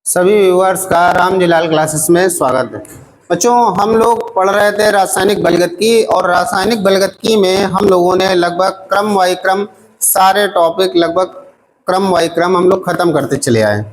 सभी व्यूअर्स का रामजीलाल क्लासेस में स्वागत है। बच्चों, हम लोग पढ़ रहे थे रासायनिक बलगतकी और रासायनिक बलगतकी में हम लोगों ने लगभग क्रम वाई क्रम सारे टॉपिक लगभग क्रम वाई क्रम हम लोग खत्म करते चले आए।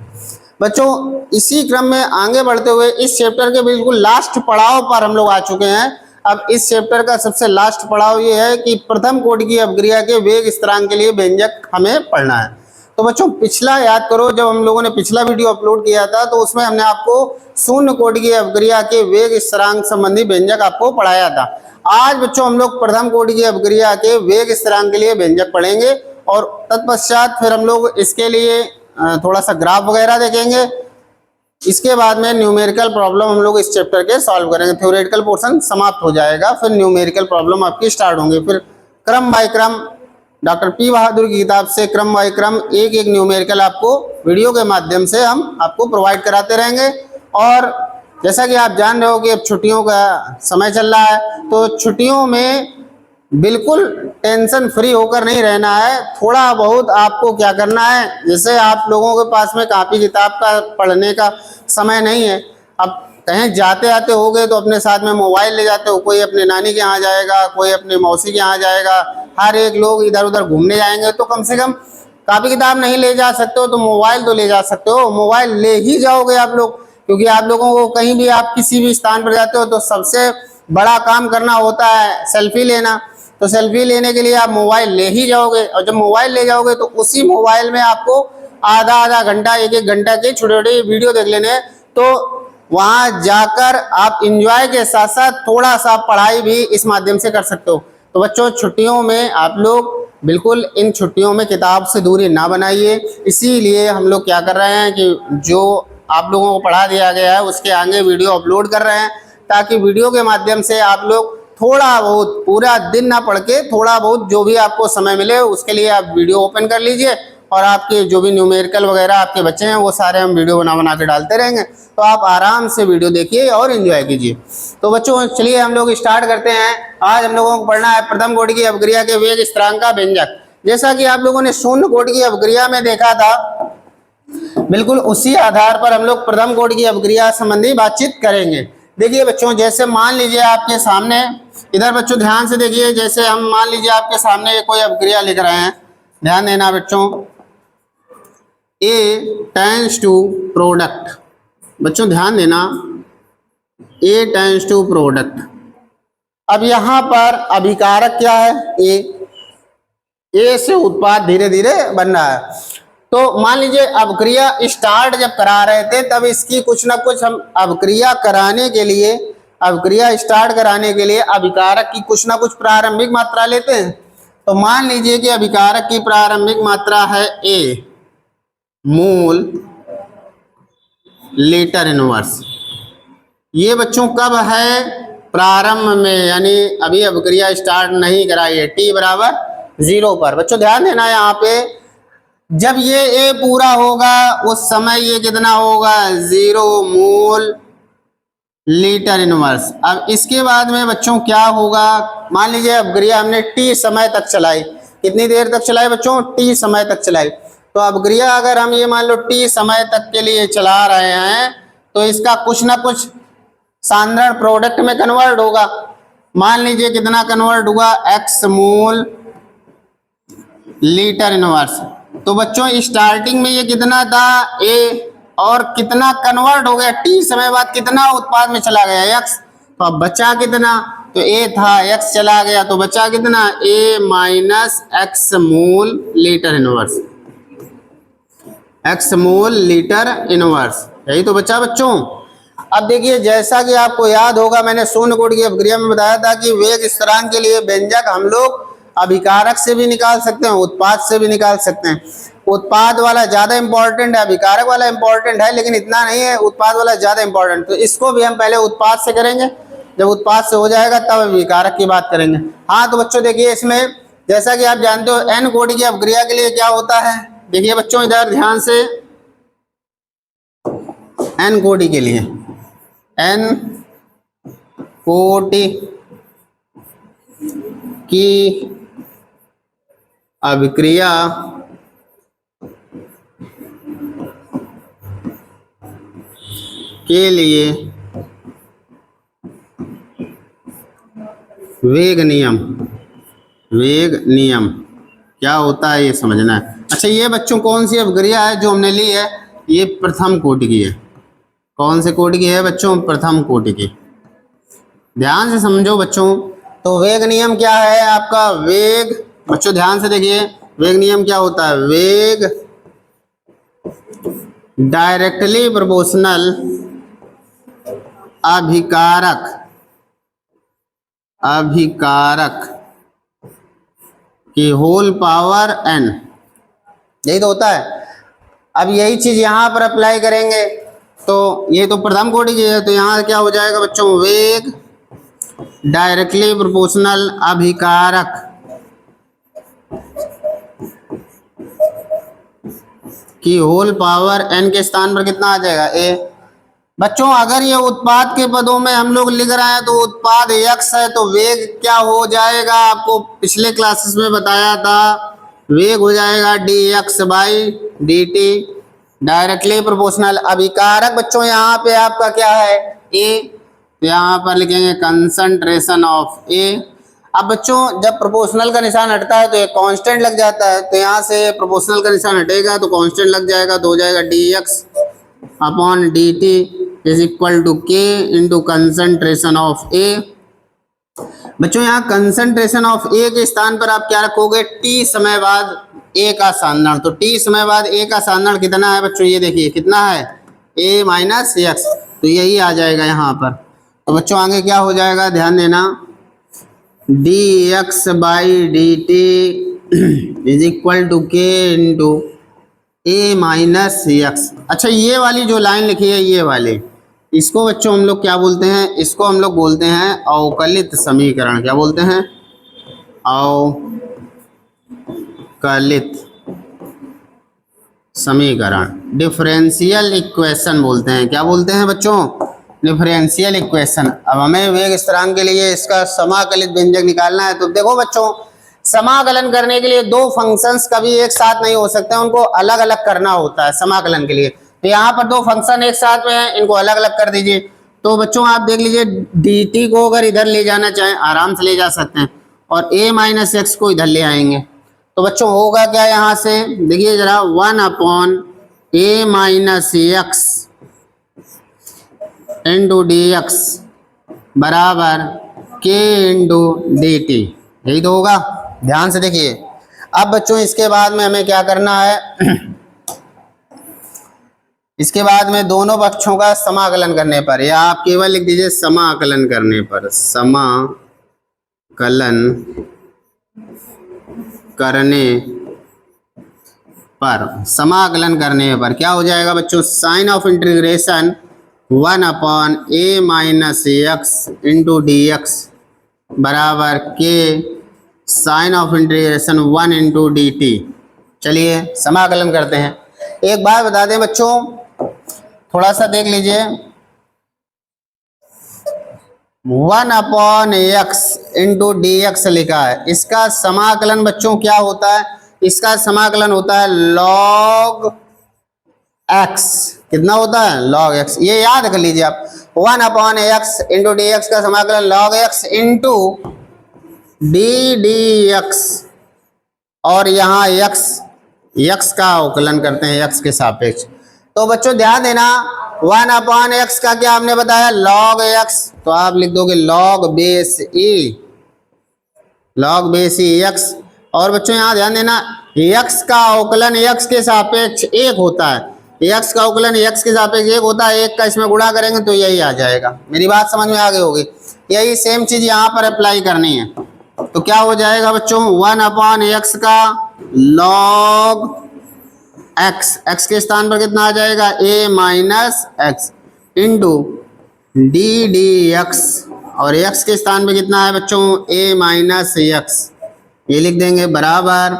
बच्चों, इसी क्रम में आगे बढ़ते हुए इस चैप्टर के बिल्कुल लास्ट पड़ाव पर हम लोग आ चुके हैं। अब इस चैप्टर का सबसे लास्ट पड़ाव ये है कि प्रथम कोटि की अपक्रिया के वेग स्थिरांक के लिए व्यंजक हमें पढ़ना है। तो बच्चों, पिछला याद करो, जब हम लोगों ने पिछला वीडियो अपलोड किया था तो उसमें हमने आपको शून्य कोटि की अपक्रिया के वेग स्थिरांक संबंधी व्यंजक आपको पढ़ाया था। आज बच्चों हम लोग प्रथम कोटि की अपक्रिया के वेग स्थिरांक के लिए व्यंजक पढ़ेंगे और तत्पश्चात फिर हम लोग इसके लिए थोड़ा सा ग्राफ वगैरह देखेंगे। इसके बाद में न्यूमेरिकल प्रॉब्लम हम लोग इस चैप्टर के सॉल्व करेंगे। थ्योरेटिकल पोर्शन समाप्त हो जाएगा, फिर न्यूमेरिकल प्रॉब्लम आपकी स्टार्ट होंगे। फिर क्रम बाय क्रम डॉक्टर पी बहादुर की किताब से क्रम बाय क्रम एक एक न्यूमेरिकल आपको वीडियो के माध्यम से हम आपको प्रोवाइड कराते रहेंगे। और जैसा कि आप जान रहे हो कि अब छुट्टियों का समय चल रहा है, तो छुट्टियों में बिल्कुल टेंशन फ्री होकर नहीं रहना है। थोड़ा बहुत आपको क्या करना है, जैसे आप लोगों के पास में कापी किताब का पढ़ने का समय नहीं है, अब कहीं जाते आते हो गए तो अपने साथ में मोबाइल ले जाते हो। कोई अपने नानी के यहाँ जाएगा, कोई अपने मौसी के यहाँ जाएगा, हर एक लोग इधर उधर घूमने जाएंगे, तो कम से कम कापी किताब नहीं ले जा सकते हो तो मोबाइल तो ले जा सकते हो। मोबाइल ले ही जाओगे आप लोग, क्योंकि आप लोगों को कहीं भी आप किसी भी स्थान पर जाते हो तो सबसे बड़ा काम करना होता है सेल्फी लेना। तो सेल्फी लेने के लिए आप मोबाइल ले ही जाओगे, और जब मोबाइल ले जाओगे तो उसी मोबाइल में आपको आधा आधा घंटा एक एक घंटा के छोटे छोटे वीडियो देख लेने हैं। तो वहां जाकर आप एंजॉय के साथ साथ थोड़ा सा पढ़ाई भी इस माध्यम से कर सकते हो। तो बच्चों, छुट्टियों में आप लोग बिल्कुल इन छुट्टियों में किताब से दूरी ना बनाइए। इसीलिए हम लोग क्या कर रहे हैं कि जो आप लोगों को पढ़ा दिया गया है उसके आगे वीडियो अपलोड कर रहे हैं, ताकि वीडियो के माध्यम से आप लोग थोड़ा बहुत, पूरा दिन ना पढ़ के थोड़ा बहुत जो भी आपको समय मिले उसके लिए आप वीडियो ओपन कर लीजिए, और आपके जो भी न्यूमेरिकल वगैरह आपके बच्चे हैं वो सारे हम वीडियो बना बना के डालते रहेंगे। तो आप आराम से वीडियो देखिए और एंजॉय कीजिए। तो बच्चों, चलिए हम लोग स्टार्ट करते हैं। आज हम लोगों को पढ़ना है प्रथम कोटि की अपक्रिया के वेग स्थिरांक का व्यंजक। जैसा कि आप लोगों ने शून्य कोटि की अपक्रिया में देखा था, बिल्कुल उसी आधार पर हम लोग प्रथम कोटि की अपक्रिया संबंधी बातचीत करेंगे। देखिए बच्चों, जैसे मान लीजिए आपके सामने, इधर बच्चों ध्यान से देखिए, जैसे हम मान लीजिए आपके सामने कोई अपक्रिया लिख रहे हैं, ध्यान देना बच्चों, A टेंड्स टू प्रोडक्ट। बच्चों ध्यान देना, A टेंड्स टू प्रोडक्ट। अब यहां पर अभिकारक क्या है? A से उत्पाद धीरे धीरे बन रहा है। तो मान लीजिए अपक्रिया स्टार्ट जब करा रहे थे तब इसकी कुछ ना कुछ हम अपक्रिया कराने के लिए, अपक्रिया स्टार्ट कराने के लिए अभिकारक की कुछ ना कुछ प्रारंभिक मात्रा लेते हैं। तो मान लीजिए कि अभिकारक की प्रारंभिक मात्रा है A मोल लीटर इनवर्स। ये बच्चों कब है? प्रारंभ में, यानी अभी अपक्रिया स्टार्ट नहीं कराई है, t बराबर 0 पर। बच्चों ध्यान देना, यहाँ पे जब ये A पूरा होगा उस समय ये कितना होगा? 0 मोल लीटर इनवर्स। अब इसके बाद में बच्चों क्या होगा? मान लीजिए अपक्रिया हमने t समय तक चलाई। कितनी देर तक चलाई बच्चों? t समय तक चलाई। तो अपक्रिया अगर हम ये मान लो t समय तक के लिए चला रहे हैं तो इसका कुछ ना कुछ सांद्रण प्रोडक्ट में कन्वर्ट होगा। मान लीजिए कितना कन्वर्ट हुआ? x mole litre inverse. तो बच्चों स्टार्टिंग में ये कितना था? A, और कितना कन्वर्ट हो गया? t समय बाद कितना उत्पाद में चला गया? x। तो अब बचा कितना? तो A था, x चला गया, तो बचा कितना? A minus x mole litre inverse, x mole litre inverse, यही तो बचा बच्चों। अब देखिए, जैसा कि आपको याद होगा, मैंने शून्य कोटि की अपक्रिया में बताया था कि वेग स्थिरांक के लिए व्यंजक हम लोग अभिकारक से भी निकाल सकते हैं, उत्पाद से भी निकाल सकते हैं। उत्पाद वाला ज्यादा इंपॉर्टेंट है, अभिकारक वाला इंपॉर्टेंट है, लेकिन इतना नहीं है, उत्पाद वाला ज्यादा इंपॉर्टेंट। तो इसको भी हम पहले उत्पाद से करेंगे, जब उत्पाद से हो जाएगा तब अभिकारक की बात करेंगे। हाँ, तो बच्चों देखिए, इसमें जैसा कि आप जानते हो n कोटि की अपक्रिया के लिए क्या होता है। देखिए बच्चों, इधर ध्यान से, n कोटि के लिए, n कोटि की अभिक्रिया के लिए वेग नियम, वेग नियम क्या होता है ये समझना है। अच्छा, ये बच्चों कौन सी अभिक्रिया है जो हमने ली है? ये प्रथम कोटि की है। कौन से कोटि की है बच्चों? प्रथम कोटि की। ध्यान से समझो बच्चों। तो वेग नियम क्या है आपका? वेग, बच्चों ध्यान से देखिए, वेग नियम क्या होता है? वेग डायरेक्टली प्रोपोर्शनल अभिकारक, अभिकारक की होल पावर n, यही तो होता है। अब यही चीज यहां पर अप्लाई करेंगे तो ये तो प्रथम कोटि की है, तो यहां क्या हो जाएगा बच्चों? वेग डायरेक्टली प्रोपोर्शनल अभिकारक की होल पावर n के स्थान पर कितना आ जाएगा? a। बच्चों अगर ये उत्पाद के पदों में हम लोग लिख रहे हैं तो उत्पाद x है, तो वेग क्या हो जाएगा? आपको पिछले क्लासेस में बताया था, वेग हो जाएगा dx by dt directly proportional. अभिकारक बच्चों यहाँ पे आपका क्या है? a, तो यहाँ पर लिखेंगे कंसंट्रेशन ऑफ a। अब बच्चों जब प्रोपोर्शनल का निशान हटता है तो एक कांस्टेंट लग जाता है, तो यहाँ से प्रोपोर्शनल का निशान हटेगा तो कांस्टेंट लग जाएगा, तो हो जाएगा dx upon dt is equal to K into concentration of A. बच्चों यहाँ कंसंट्रेशन ऑफ ए के स्थान पर आप क्या रखोगे? टी समय बाद ए का सांद्रण। तो टी समय बाद ए का सांद्रण कितना है बच्चों? ये देखिए कितना है? ए माइनस एक्स, तो यही आ जाएगा यहाँ पर। तो बच्चों आगे क्या हो जाएगा? ध्यान देना, D X by D T is equal to K into A minus X. अच्छा, ये वाली जो लाइन लिखी है ये वाली, इसको बच्चों हम लोग क्या बोलते हैं? इसको हम लोग बोलते हैं अवकलित समीकरण। क्या बोलते हैं? अवकलित समीकरण, डिफरेंशियल इक्वेशन बोलते हैं। क्या बोलते हैं बच्चों? Differential equation. अब हमें वेग स्थिरांक के लिए इसका समाकलित व्यंजक निकालना है। तो देखो बच्चों, समाकलन करने के लिए दो फंक्शंस कभी एक साथ नहीं हो सकते, उनको अलग अलग करना होता है समाकलन के लिए। तो यहाँ पर दो फंक्शन एक साथ में हैं, इनको अलग अलग कर दीजिए। तो बच्चों आप देख लीजिए, dt को अगर इधर ले जाना चाहें आराम से ले जा सकते हैं, और a माइनस एक्स को इधर ले आएंगे। तो बच्चों होगा क्या? यहाँ से देखिए जरा, 1 upon a minus X into D X बराबर के इंटू डी टी, यही तो होगा। ध्यान से देखिए। अब बच्चों इसके बाद में हमें क्या करना है? इसके बाद में दोनों पक्षों का समाकलन करने पर, या आप केवल लिख दीजिए समाकलन करने पर, समाकलन करने पर, समाकलन करने पर क्या हो जाएगा बच्चों? Sign of integration 1 upon A minus X into D X बराबर K sign of integration 1 into D T. चलिए समाकलन करते हैं। एक बात बता दें बच्चों, थोड़ा सा देख लीजिए, 1 upon x into D x लिखा है, इसका समाकलन बच्चों क्या होता है? इसका समाकलन होता है लॉग एक्स। कितना होता है? Log x. ये याद कर लीजिए आप, 1 upon x into D x का समाकलन log x into D D x, और यहाँ एक्स का अवकलन करते हैं एक्स के सापेक्ष। तो बच्चों ध्यान देना, 1 अपॉन एक्स का क्या हमने बताया? Log x. तो आप लिख दोगे लॉग बेस ई, लॉग बेस ई एक्स। और बच्चों यहाँ ध्यान देना, एक्स का अवकलन एक्स के सापेक्ष एक होता है, एक्स का अवकलन एक्स के सापेक्ष एक होता है, एक का इसमें गुणा करेंगे तो यही आ जाएगा। मेरी बात समझ में आ गई होगी। यही सेम चीज यहाँ पर अप्लाई करनी है। तो क्या हो जाएगा बच्चों? 1 अपॉन एक्स का लॉग एक्स, एक्स के स्थान पर कितना आ जाएगा? a minus X into D D x, और x के स्थान पर कितना है बच्चों? a माइनस एक्स, ये लिख देंगे बराबर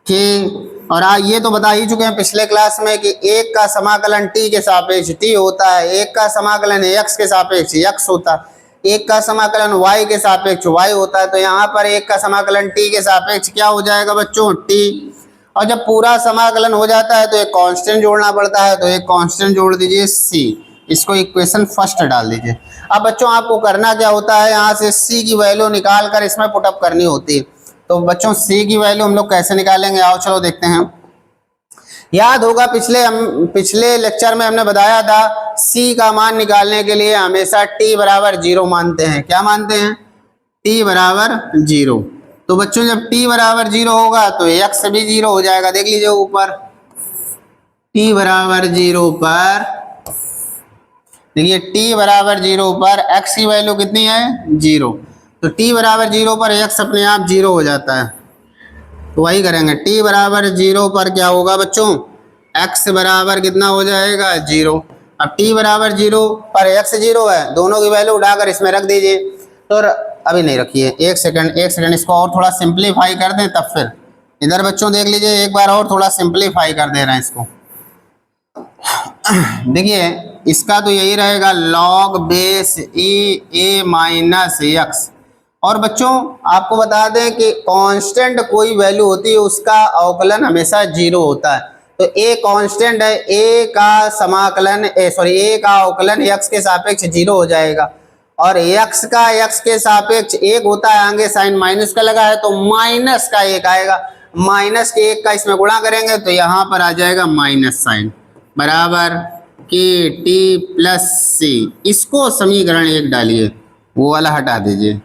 के। और ये तो बता ही चुके हैं पिछले क्लास में कि एक का समाकलन t के सापेक्ष t होता है, एक का समाकलन x के सापेक्ष x होता है, एक का समाकलन y के सापेक्ष y होता है। तो यहाँ पर एक का समाकलन t के सापेक्ष क्या हो जाएगा बच्चों? t। और जब पूरा समाकलन हो जाता है तो एक कांस्टेंट जोड़ना पड़ता है, तो एक कांस्टेंट जोड़ दीजिए c। इसको इक्वेशन फर्स्ट डाल दीजिए। अब बच्चों आपको करना क्या होता है, यहाँ से सी की वैल्यू निकाल कर इसमें पुटअप करनी होती है। तो बच्चों सी की वैल्यू हम लोग कैसे निकालेंगे, आओ चलो देखते हैं। याद होगा पिछले लेक्चर में हमने बताया था सी का मान निकालने के लिए हमेशा टी बराबर 0 मानते हैं। क्या मानते हैं, टी बराबर 0। तो बच्चों जब टी बराबर 0 होगा तो एक्स भी 0 हो जाएगा। देख लीजिए ऊपर टी बराबर 0 पर, देखिए टी बराबर 0 पर एक्स की वैल्यू कितनी है, 0। तो टी बराबर 0 पर एक्स अपने आप 0 हो जाता है। तो वही करेंगे, टी बराबर 0 पर क्या होगा बच्चों, x बराबर कितना हो जाएगा, 0। अब टी बराबर 0 पर x 0 है, दोनों की वैल्यू उठाकर इसमें रख दीजिए। तो अभी नहीं रखिए, एक सेकंड इसको और थोड़ा सिंप्लीफाई कर दें तब फिर। इधर बच्चों देख लीजिए, एक बार और थोड़ा सिंप्लीफाई कर दे रहे हैं इसको। देखिए इसका तो यही रहेगा log बेस ई ए माइनस एक्स। और बच्चों आपको बता दें कि कांस्टेंट कोई वैल्यू होती है उसका अवकलन हमेशा 0 होता है। तो ए कांस्टेंट है, ए का समाकलन ए का अवकलन x के सापेक्ष 0 हो जाएगा। और x का x के सापेक्ष 1 होता है, आगे साइन माइनस का लगा है तो माइनस का 1 आएगा। माइनस के 1 का इसमें गुणा करेंगे तो यहाँ पर आ जाएगा माइनस साइन बराबर के टी प्लस सी। इसको समीकरण 1 डालिए, वो वाला हटा दीजिए,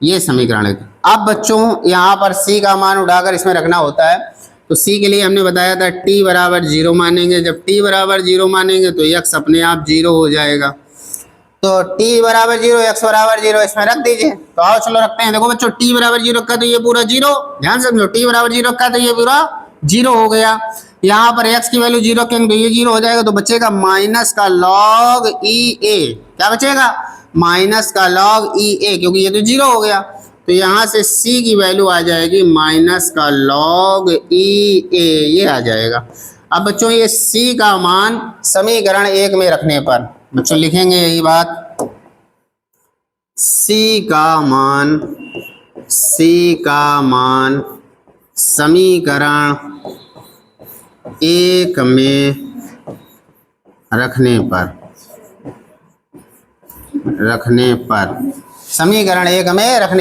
ये समीकरण 1। अब बच्चों यहाँ पर c का मान उठाकर इसमें रखना होता है। तो c के लिए हमने बताया था t बराबर 0 मानेंगे। जब t बराबर 0 मानेंगे तो x अपने आप 0 हो जाएगा। तो t बराबर 0 x बराबर 0 इसमें रख दीजिए। तो आओ चलो रखते हैं। देखो बच्चों t बराबर 0 रखा तो ये पूरा 0, ध्यान से समझो, t बराबर 0 रखा तो ये पूरा 0 हो गया। यहाँ पर x की वैल्यू 0 रखेंगे तो ये 0 हो जाएगा। तो बचेगा माइनस का log ई ए, क्या बचेगा, माइनस का log ई ए, क्योंकि ये तो 0 हो गया। तो यहाँ से c की वैल्यू आ जाएगी माइनस का log ई ए, ये आ जाएगा। अब बच्चों ये c का मान समीकरण 1 में रखने पर बच्चों लिखेंगे यही बात, c का मान समीकरण 1 में रखने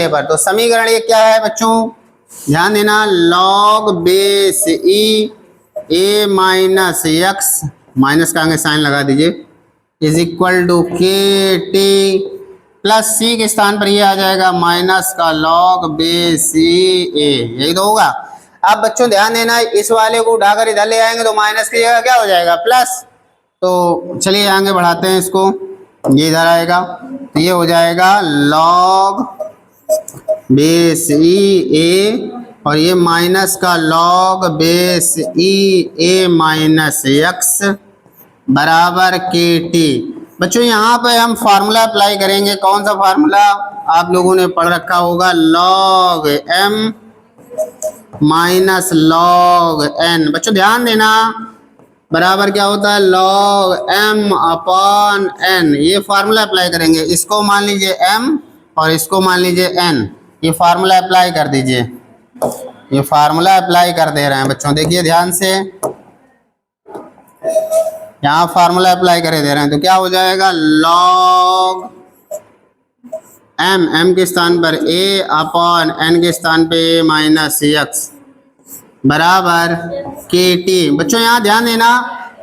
पर तो समीकरण 1 क्या है बच्चों, ध्यान देना, log बेस ई ए माइनस एक्स, माइनस का आगे साइन लगा दीजिए, is equal to K T plus सी के स्थान पर ये आ जाएगा माइनस का log बेस ई ए, यही तो होगा। अब बच्चों ध्यान देना, इस वाले को उठाकर इधर ले आएंगे तो माइनस की जगह क्या हो जाएगा, प्लस। तो चलिए आगे बढ़ाते हैं इसको, ये इधर आएगा तो ये हो जाएगा log बेस ई ए और ये माइनस का log बेस ई ए माइनस एक्स बराबर के टी। बच्चों यहाँ पे हम फार्मूला अप्लाई करेंगे। कौन सा फार्मूला आप लोगों ने पढ़ रखा होगा, log m minus log n। बच्चों ध्यान देना, बराबर क्या होता है, log m अपॉन n। ये फार्मूला अप्लाई करेंगे, इसको मान लीजिए m और इसको मान लीजिए n। ये फार्मूला अप्लाई कर दीजिए, ये फार्मूला अप्लाई कर दे रहे हैं बच्चों, देखिए ध्यान से, यहाँ फार्मूला अप्लाई करे दे रहे हैं। तो क्या हो जाएगा, log m के स्थान पर a अपॉन n के स्थान पे a माइनस एक्स बराबर के टी। बच्चों यहाँ ध्यान देना,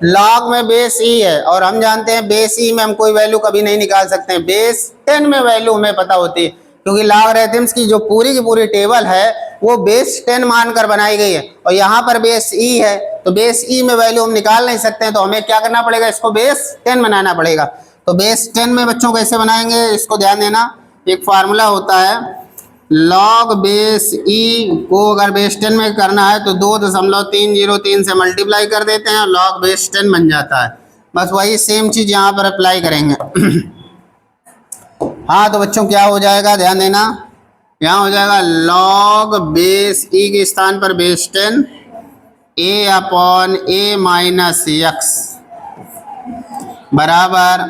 log में बेस e है और हम जानते हैं बेस e में हम कोई वैल्यू कभी नहीं निकाल सकते हैं। बेस 10 में वैल्यू हमें पता होती है, क्योंकि लॉगरिथम्स की जो पूरी की पूरी टेबल है वो बेस 10 मानकर बनाई गई है। और यहाँ पर बेस e है तो बेस e में वैल्यू हम निकाल नहीं सकते हैं, तो हमें क्या करना पड़ेगा, इसको बेस 10 बनाना पड़ेगा। तो बेस 10 में बच्चों कैसे बनाएंगे, इसको ध्यान देना, एक फार्मूला होता है, log बेस e को अगर बेस 10 में करना है तो 2.303 से मल्टीप्लाई कर देते हैं, log बेस 10 बन जाता है। बस वही सेम चीज यहाँ पर अप्लाई करेंगे। हाँ तो बच्चों क्या हो जाएगा, ध्यान देना, यहाँ हो जाएगा log बेस e के स्थान पर base 10 a upon a minus X बराबर,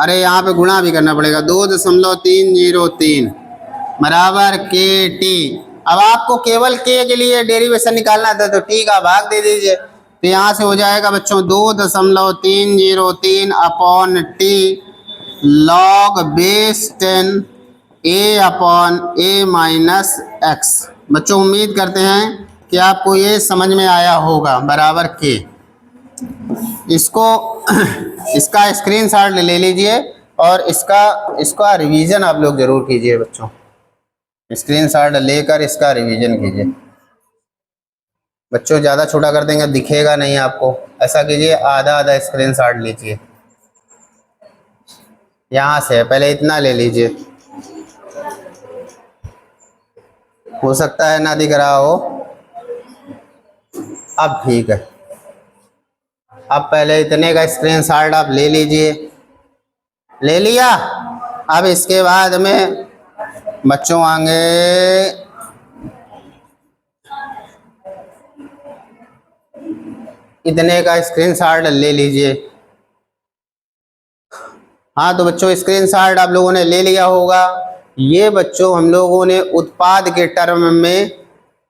अरे यहाँ पे गुणा भी करना पड़ेगा, 2.303 बराबर के टी। अब आपको केवल के लिए डेरिवेशन निकालना था तो टी का भाग दे दीजिए। तो यहाँ से हो जाएगा बच्चों 2.303 upon T log base 10 a upon a minus x. बच्चों उम्मीद करते हैं कि आपको ये समझ में आया होगा। बराबर के इसको इसका स्क्रीनशॉट ले लीजिए और इसका रिवीजन आप लोग जरूर कीजिए बच्चों। स्क्रीनशॉट लेकर इसका रिवीजन कीजिए। बच्चों ज़्यादा छोटा कर देंगे दिखेगा नहीं आपको, ऐसा कीजिए आधा आधा स्क्रीनशॉट लीजिए। यहाँ से पहले इतना ले लीजिए, हो सकता है ना दिख रहा हो। अब ठीक है, अब पहले इतने का स्क्रीनशॉट आप ले लीजिए। ले लिया? अब इसके बाद में बच्चों आएंगे इतने का स्क्रीनशॉट ले लीजिए। हाँ तो बच्चों स्क्रीनशॉट आप लोगों ने ले लिया होगा। ये बच्चों हम लोगों ने उत्पाद के टर्म में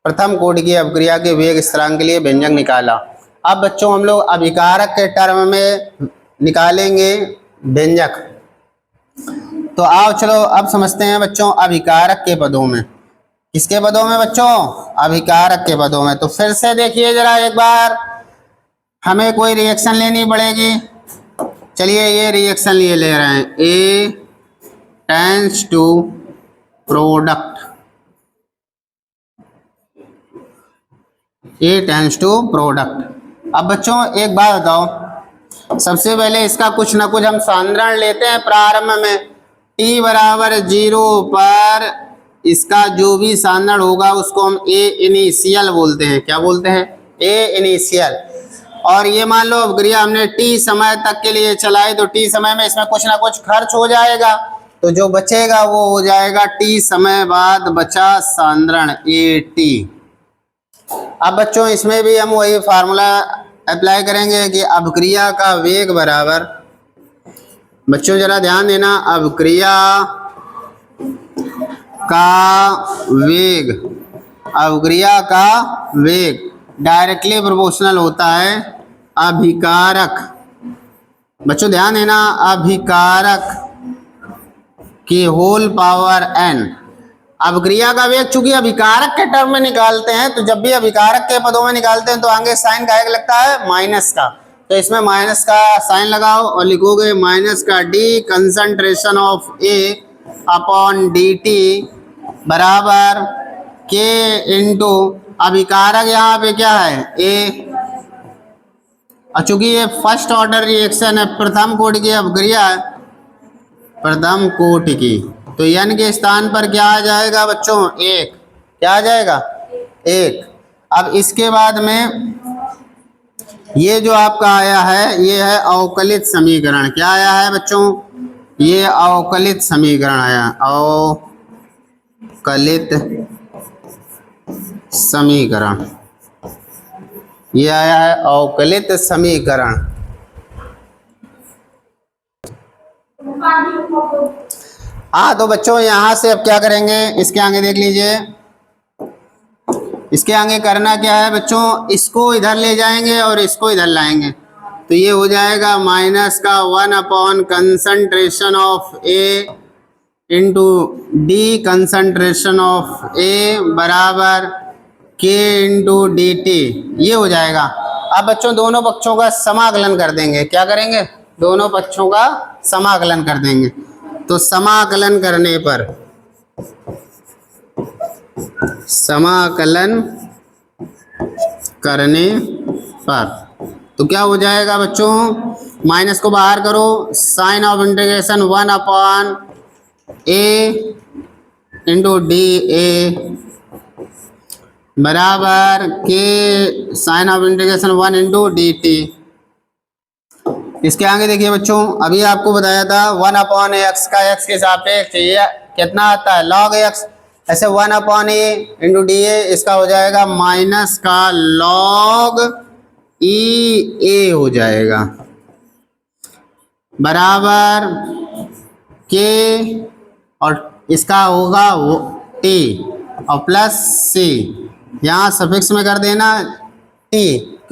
प्रथम कोटि की अपक्रिया के वेग स्थिरांक के लिए व्यंजक निकाला। अब बच्चों हम लोग अभिकारक के टर्म में निकालेंगे व्यंजक। तो आओ चलो अब समझते हैं बच्चों अभिकारक के पदों में। किसके पदों में बच्चों? अभिकारक के पदों में। तो फिर से देखिए जरा एक बार, हमें कोई रिएक्शन लेनी पड़ेगी। चलिए ये रिएक्शन लिए ले रहे हैं, a tends to product, a tends to product. अब बच्चों एक बात बताओ, सबसे पहले इसका कुछ ना कुछ हम सांद्रण लेते हैं प्रारंभ में। t बराबर 0 पर इसका जो भी सांद्रण होगा उसको हम ए इनिशियल बोलते हैं। क्या बोलते हैं? ए इनिशियल। और ये मान लो अपक्रिया हमने t समय तक के लिए चलाई, तो t समय में इसमें कुछ ना कुछ खर्च हो जाएगा, तो जो बचेगा वो हो जाएगा t समय बाद बचा सांद्रण AT। अब बच्चों इसमें भी हम वही फार्मूला अप्लाई करेंगे कि अपक्रिया का वेग बराबर, बच्चों जरा ध्यान देना, अपक्रिया का वेग, अपक्रिया का वेग डायरेक्टली प्रोपोर्शनल होता है अभिकारक, बच्चों ध्यान देना, अभिकारक की होल पावर n। अपक्रिया का वेग चूंकि अभिकारक के टर्म में निकालते हैं, तो जब भी अभिकारक के पदों में निकालते हैं तो आगे साइन का लगता है माइनस का, तो इसमें माइनस का साइन लगाओ और लिखोगे माइनस का d concentration of A upon dt बराबर k इंटू अभिकारक यहाँ पे क्या है A, और चूंकि ये फर्स्ट ऑर्डर रिएक्शन है, प्रथम कोटि की अपक्रिया है, प्रथम कोटि की, तो n के स्थान पर क्या आ जाएगा बच्चों? 1। क्या आ जाएगा? 1। अब इसके बाद में ये जो आपका आया है ये है अवकलित समीकरण। क्या आया है बच्चों? ये अवकलित समीकरण आया, अवकलित समीकरण, ये आया है अवकलित समीकरण। हाँ तो बच्चों यहाँ से अब क्या करेंगे, इसके आगे देख लीजिए, इसके आगे करना क्या है बच्चों, इसको इधर ले जाएंगे और इसको इधर लाएंगे, तो ये हो जाएगा माइनस का 1 upon concentration of A into D concentration of A बराबर K इंटू dt, ये हो जाएगा। अब बच्चों दोनों पक्षों का समाकलन कर देंगे। क्या करेंगे? दोनों पक्षों का समाकलन कर देंगे। तो समाकलन करने पर, समाकलन करने पर तो क्या हो जाएगा बच्चों, माइनस को बाहर करो, sign of integration 1 upon A into dA बराबर K sign of integration 1 into dt। इसके आगे देखिए बच्चों, अभी आपको बताया था 1 अपॉन एक्स का x के सापेक्ष ये कितना आता है log x, ऐसे 1 upon a into D A, इसका हो जाएगा माइनस का log ई ए हो जाएगा बराबर k, और इसका होगा t और प्लस c, यहाँ सफिक्स में कर देना t,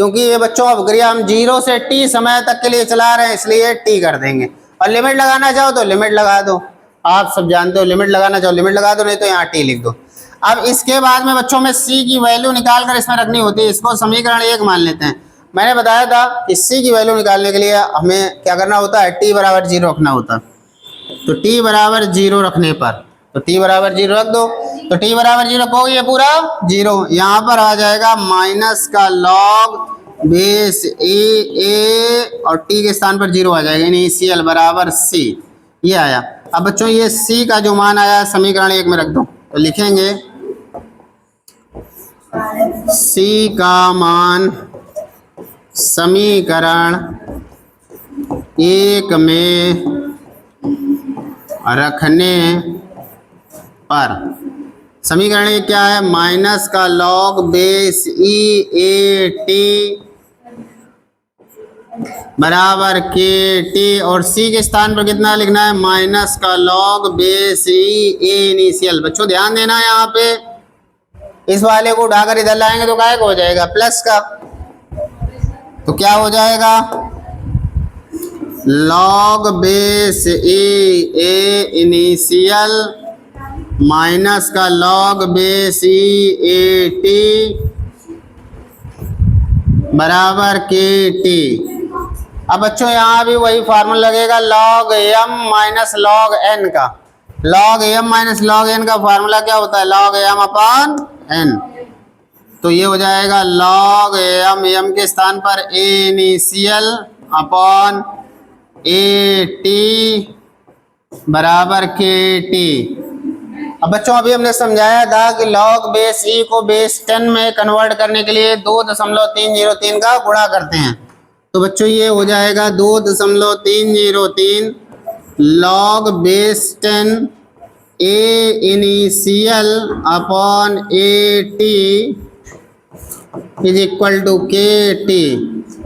क्योंकि ये बच्चों अब क्रिया हम 0 से t समय तक के लिए चला रहे हैं, इसलिए t कर देंगे। और लिमिट लगाना चाहो तो लिमिट लगा दो, आप सब जानते हो, लिमिट लगाना चाहो लिमिट लगा दो, नहीं तो यहाँ t लिख दो। अब इसके बाद में बच्चों में c की वैल्यू निकाल कर इसमें रखनी होती है, इसको समीकरण 1 मान लेते हैं। मैंने बताया था कि c की वैल्यू निकालने के लिए हमें क्या करना होता है, t बराबर 0 रखना होता है। तो t बराबर 0 रखने पर, तो t बराबर 0 रख दो, तो t बराबर 0 को ये पूरा 0, यहाँ पर आ जाएगा माइनस का log बेस a और t के स्थान पर 0 आ जाएगा, इनिशियल बराबर c, ये आया। अब बच्चों ये c का जो मान आया समीकरण 1 में रख दो, तो लिखेंगे c का मान समीकरण 1 में रखने पर, समीकरण ये क्या है, माइनस का log base e a t बराबर के टी, और c के स्थान पर कितना लिखना है, माइनस का log base e a initial. बच्चों ध्यान देना है, यहाँ पे इस वाले को उठाकर इधर लाएंगे तो क्या हो जाएगा, प्लस का, तो क्या हो जाएगा, log base e a initial minus का log base e a t बराबर के टी। अब बच्चों यहाँ भी वही फार्मूला लगेगा, log m minus log n का, log m minus log n का फार्मूला क्या होता है, log m अपॉन n। तो ये हो जाएगा log m के स्थान पर a initial upon A T बराबर के टी। अब बच्चों अभी हमने समझाया था कि log बेस e को बेस 10 में कन्वर्ट करने के लिए 2.303 का गुणा करते हैं। तो बच्चों ये हो जाएगा 2.303 log base 10 a initial upon A T is equal to K T.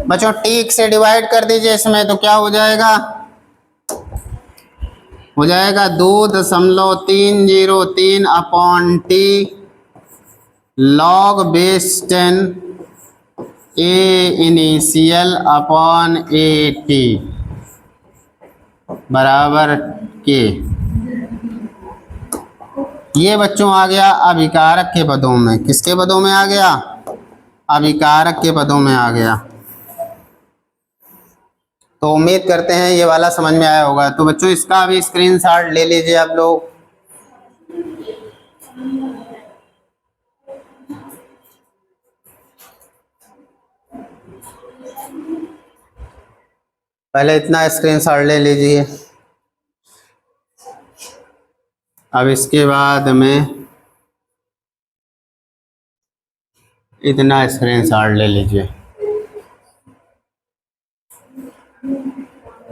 बच्चों टी से डिवाइड कर दीजिए इसमें, तो क्या हो जाएगा, हो जाएगा 2.303 upon T log base 10 A initial upon A T बराबर के। ये बच्चों आ गया अभिकारक के पदों में, किसके पदों में आ गया, अभिकारक के पदों में आ गया। तो उम्मीद करते हैं ये वाला समझ में आया होगा। तो बच्चों इसका भी स्क्रीनशॉट ले लीजिए आप लोग। पहले इतना स्क्रीनशॉट ले लीजिए, अब इसके बाद में इतना स्क्रीनशॉट ले लीजिए।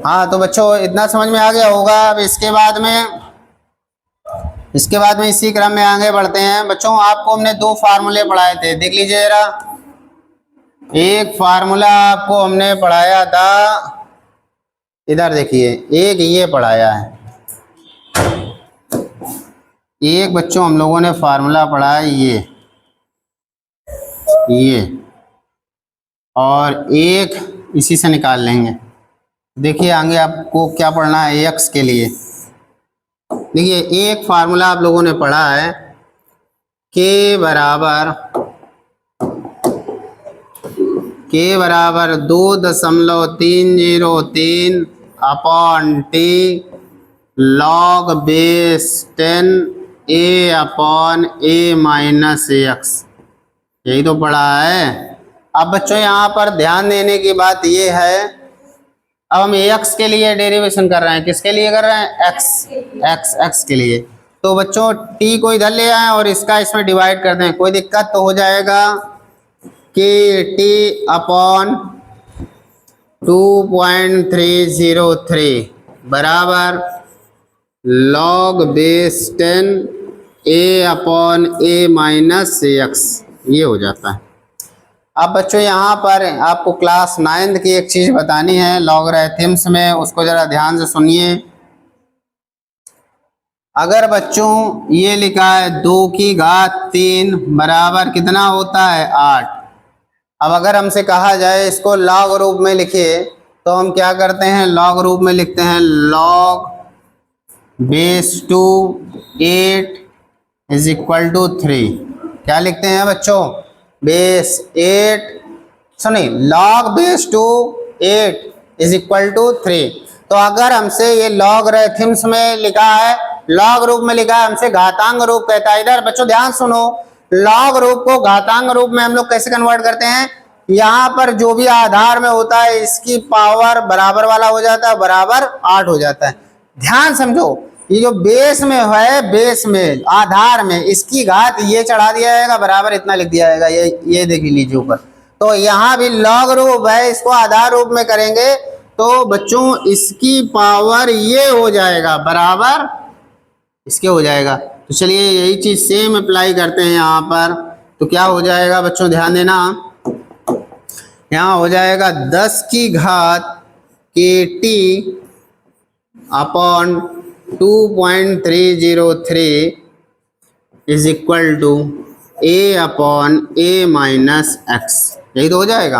हाँ तो बच्चों इतना समझ में आ गया होगा। अब इसके बाद में इसी क्रम में आगे बढ़ते हैं। बच्चों आपको हमने 2 फार्मूले पढ़ाए थे, देख लीजिए जरा। एक फार्मूला आपको हमने पढ़ाया था, इधर देखिए, एक ये पढ़ाया है, एक बच्चों हम लोगों ने फार्मूला पढ़ा है ये, और एक इसी से निकाल लेंगे। देखिए आगे आपको क्या पढ़ना है एक्स के लिए। देखिए एक फार्मूला आप लोगों ने पढ़ा है, के बराबर 2.303 upon T log base 10 a upon a minus X, यही तो पढ़ा है। अब बच्चों यहाँ पर ध्यान देने की बात ये है, अब हम x के लिए डेरिवेशन कर रहे हैं, किसके लिए कर रहे हैं, x के लिए। तो बच्चों t को इधर ले आए और इसका इसमें डिवाइड कर दें, कोई दिक्कत, तो हो जाएगा के टी अपॉन 2.303 बराबर log base 10 a upon a minus x, ये हो जाता है। अब बच्चों यहाँ पर आपको क्लास 9th की एक चीज़ बतानी है लॉगरिथम्स में, उसको ज़रा ध्यान से सुनिए। अगर बच्चों ये लिखा है 2 की घात 3 बराबर कितना होता है 8। अब अगर हमसे कहा जाए इसको लॉग रूप में लिखिए तो हम क्या करते हैं, लॉग रूप में लिखते हैं log base two 8 is equal to 3। क्या लिखते हैं बच्चों, बेस 8 सुनिए log base two 8 is equal to 3। तो अगर हमसे ये लॉगरिथम्स में लिखा है, लॉग रूप में लिखा है, हमसे घातांक रूप कहता है। इधर बच्चों ध्यान सुनो, लॉग रूप को घातांक रूप में हम लोग कैसे कन्वर्ट करते हैं, यहाँ पर जो भी आधार में होता है इसकी पावर बराबर वाला हो जाता है, बराबर 8 हो जाता है। ध्यान समझो, ये जो बेस में है, बेस में आधार में इसकी घात ये चढ़ा दिया जाएगा, बराबर इतना लिख दिया जाएगा, ये देख लीजिए ऊपर। तो यहाँ भी लॉग रूप है, इसको आधार रूप में करेंगे तो बच्चों इसकी पावर ये हो जाएगा, बराबर इसके हो जाएगा। तो चलिए यही चीज सेम अप्लाई करते हैं यहाँ पर। तो क्या हो जाएगा बच्चों, ध्यान देना, यहाँ हो जाएगा 10 की घात KT upon 2.303 is equal to A upon A minus X. यही तो हो जाएगा।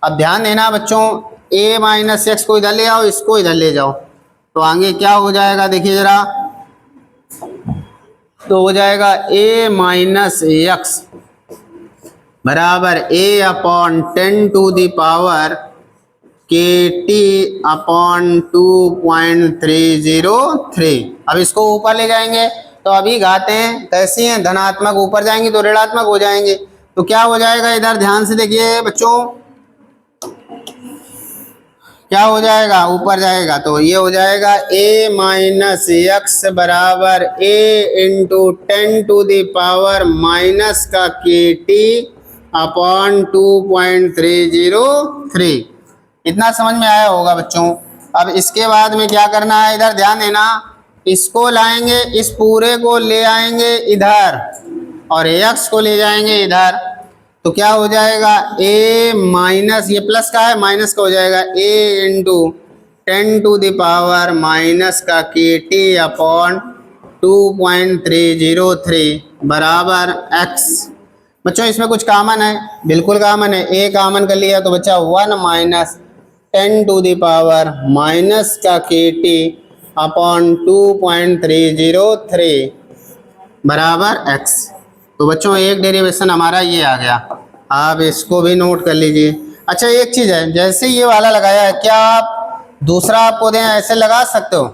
अब ध्यान देना बच्चों, A माइनस एक्स को इधर ले आओ, इसको इधर ले जाओ, तो आगे क्या हो जाएगा देखिए जरा, तो हो जाएगा A माइनस एक्स बराबर A upon 10 to the power KT upon 2.303। अब इसको ऊपर ले जाएंगे तो अभी घातें कैसी हैं, धनात्मक, ऊपर जाएंगी तो ऋणात्मक हो जाएंगे। तो क्या हो जाएगा, इधर ध्यान से देखिए बच्चों, क्या हो जाएगा, ऊपर जाएगा तो ये हो जाएगा A माइनस एक्स बराबर A into 10 to the power minus का KT अपॉन 2.303। इतना समझ में आया होगा बच्चों। अब इसके बाद में क्या करना है, इधर ध्यान देना, इसको लाएंगे, इस पूरे को ले आएंगे इधर और x को ले जाएंगे इधर, तो क्या हो जाएगा A माइनस, ये प्लस का है माइनस का हो जाएगा A into 10 to the power minus का KT अपॉन 2.303 बराबर x। बच्चों इसमें कुछ कॉमन है, बिल्कुल कॉमन है, A कॉमन कर लिया तो बच्चा 1 minus 10 to the power minus का KT अपॉन 2.303 बराबर x। तो बच्चों एक डेरिवेशन हमारा ये आ गया, आप इसको भी नोट कर लीजिए। अच्छा एक चीज़ है, जैसे ये वाला लगाया है, क्या आप दूसरा आपको दें ऐसे लगा सकते हो?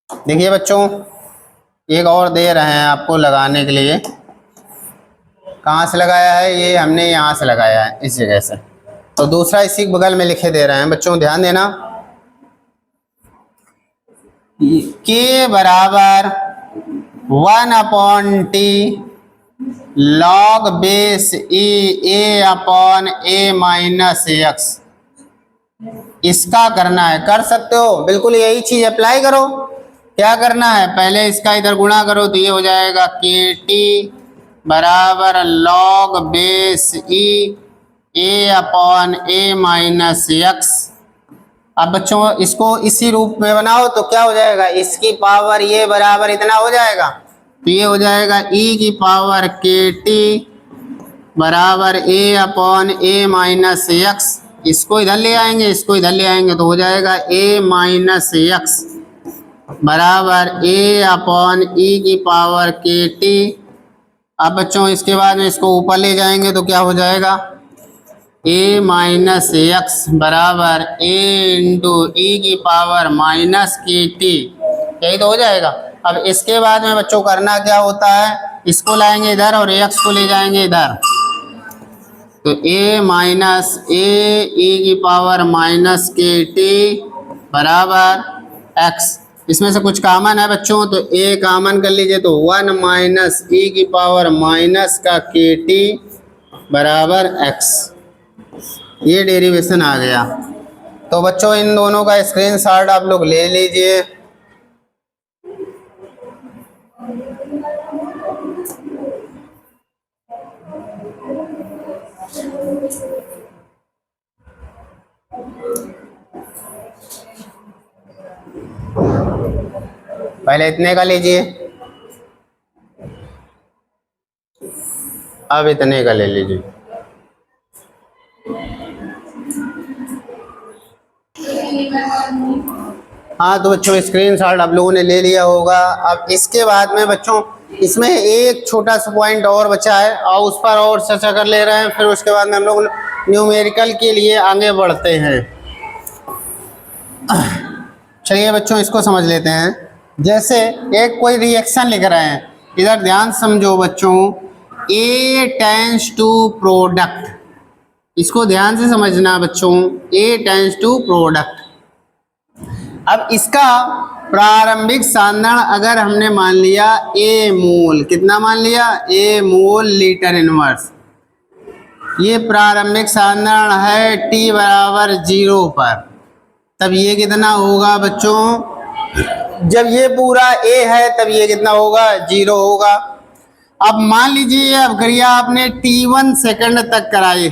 देखिए बच्चों एक और दे रहे हैं आपको लगाने के लिए। कहाँ से लगाया है, ये हमने यहाँ से लगाया है इस जगह से, तो दूसरा इसी बगल में लिखे दे रहे हैं। बच्चों ध्यान देना, के बराबर 1 upon T log base A upon A minus x. इसका करना है, कर सकते हो, बिल्कुल यही चीज अप्लाई करो। क्या करना है, पहले इसका इधर गुणा करो तो ये हो जाएगा KT बराबर log base A upon A minus x. अब बच्चों इसको इसी रूप में बनाओ तो क्या हो जाएगा, इसकी पावर ये बराबर इतना हो जाएगा, तो ये हो जाएगा E की पावर KT बराबर A upon A minus x. इसको इधर ले आएंगे, इसको इधर ले आएंगे तो हो जाएगा A माइनस एक्स बराबर A अपॉन E की पावर KT। अब बच्चों इसके बाद में इसको ऊपर ले जाएंगे तो क्या हो जाएगा, A माइनस एक्स बराबर A इंटू E की पावर माइनस KT। यही तो हो जाएगा। अब इसके बाद में बच्चों करना क्या होता है, इसको लाएंगे इधर और x को ले जाएंगे इधर, तो A माइनस A E की पावर माइनस KT बराबर x। इसमें से कुछ कॉमन है बच्चों, तो A कॉमन कर लीजिए तो 1 माइनस E की पावर माइनस का KT बराबर x। ये डेरिवेशन आ गया। तो बच्चों इन दोनों का स्क्रीनशॉट आप लोग ले लीजिए। पहले इतने का लीजिए, अब इतने का ले लीजिए। हाँ तो बच्चों स्क्रीनशॉट आप लोगों ने ले लिया होगा। अब इसके बाद में बच्चों इसमें एक छोटा सा पॉइंट और बचा है और उस पर और चर्चा कर ले रहे हैं, फिर उसके बाद में हम लोग न्यूमेरिकल के लिए आगे बढ़ते हैं। चलिए बच्चों इसको समझ लेते हैं। जैसे एक कोई रिएक्शन लिख रहे हैं, इधर ध्यान समझो बच्चों, A टेंड्स टू प्रोडक्ट, इसको ध्यान से समझना बच्चों, A टेंड्स टू प्रोडक्ट। अब इसका प्रारंभिक सांद्रण अगर हमने मान लिया A मोल, कितना मान लिया, A मोल लीटर इनवर्स, ये प्रारंभिक सांद्रण है T बराबर 0 पर, तब ये कितना होगा बच्चों, जब ये पूरा A है तब ये कितना होगा, 0 होगा। अब मान लीजिए अभिक्रिया आपने T1 सेकंड तक कराई,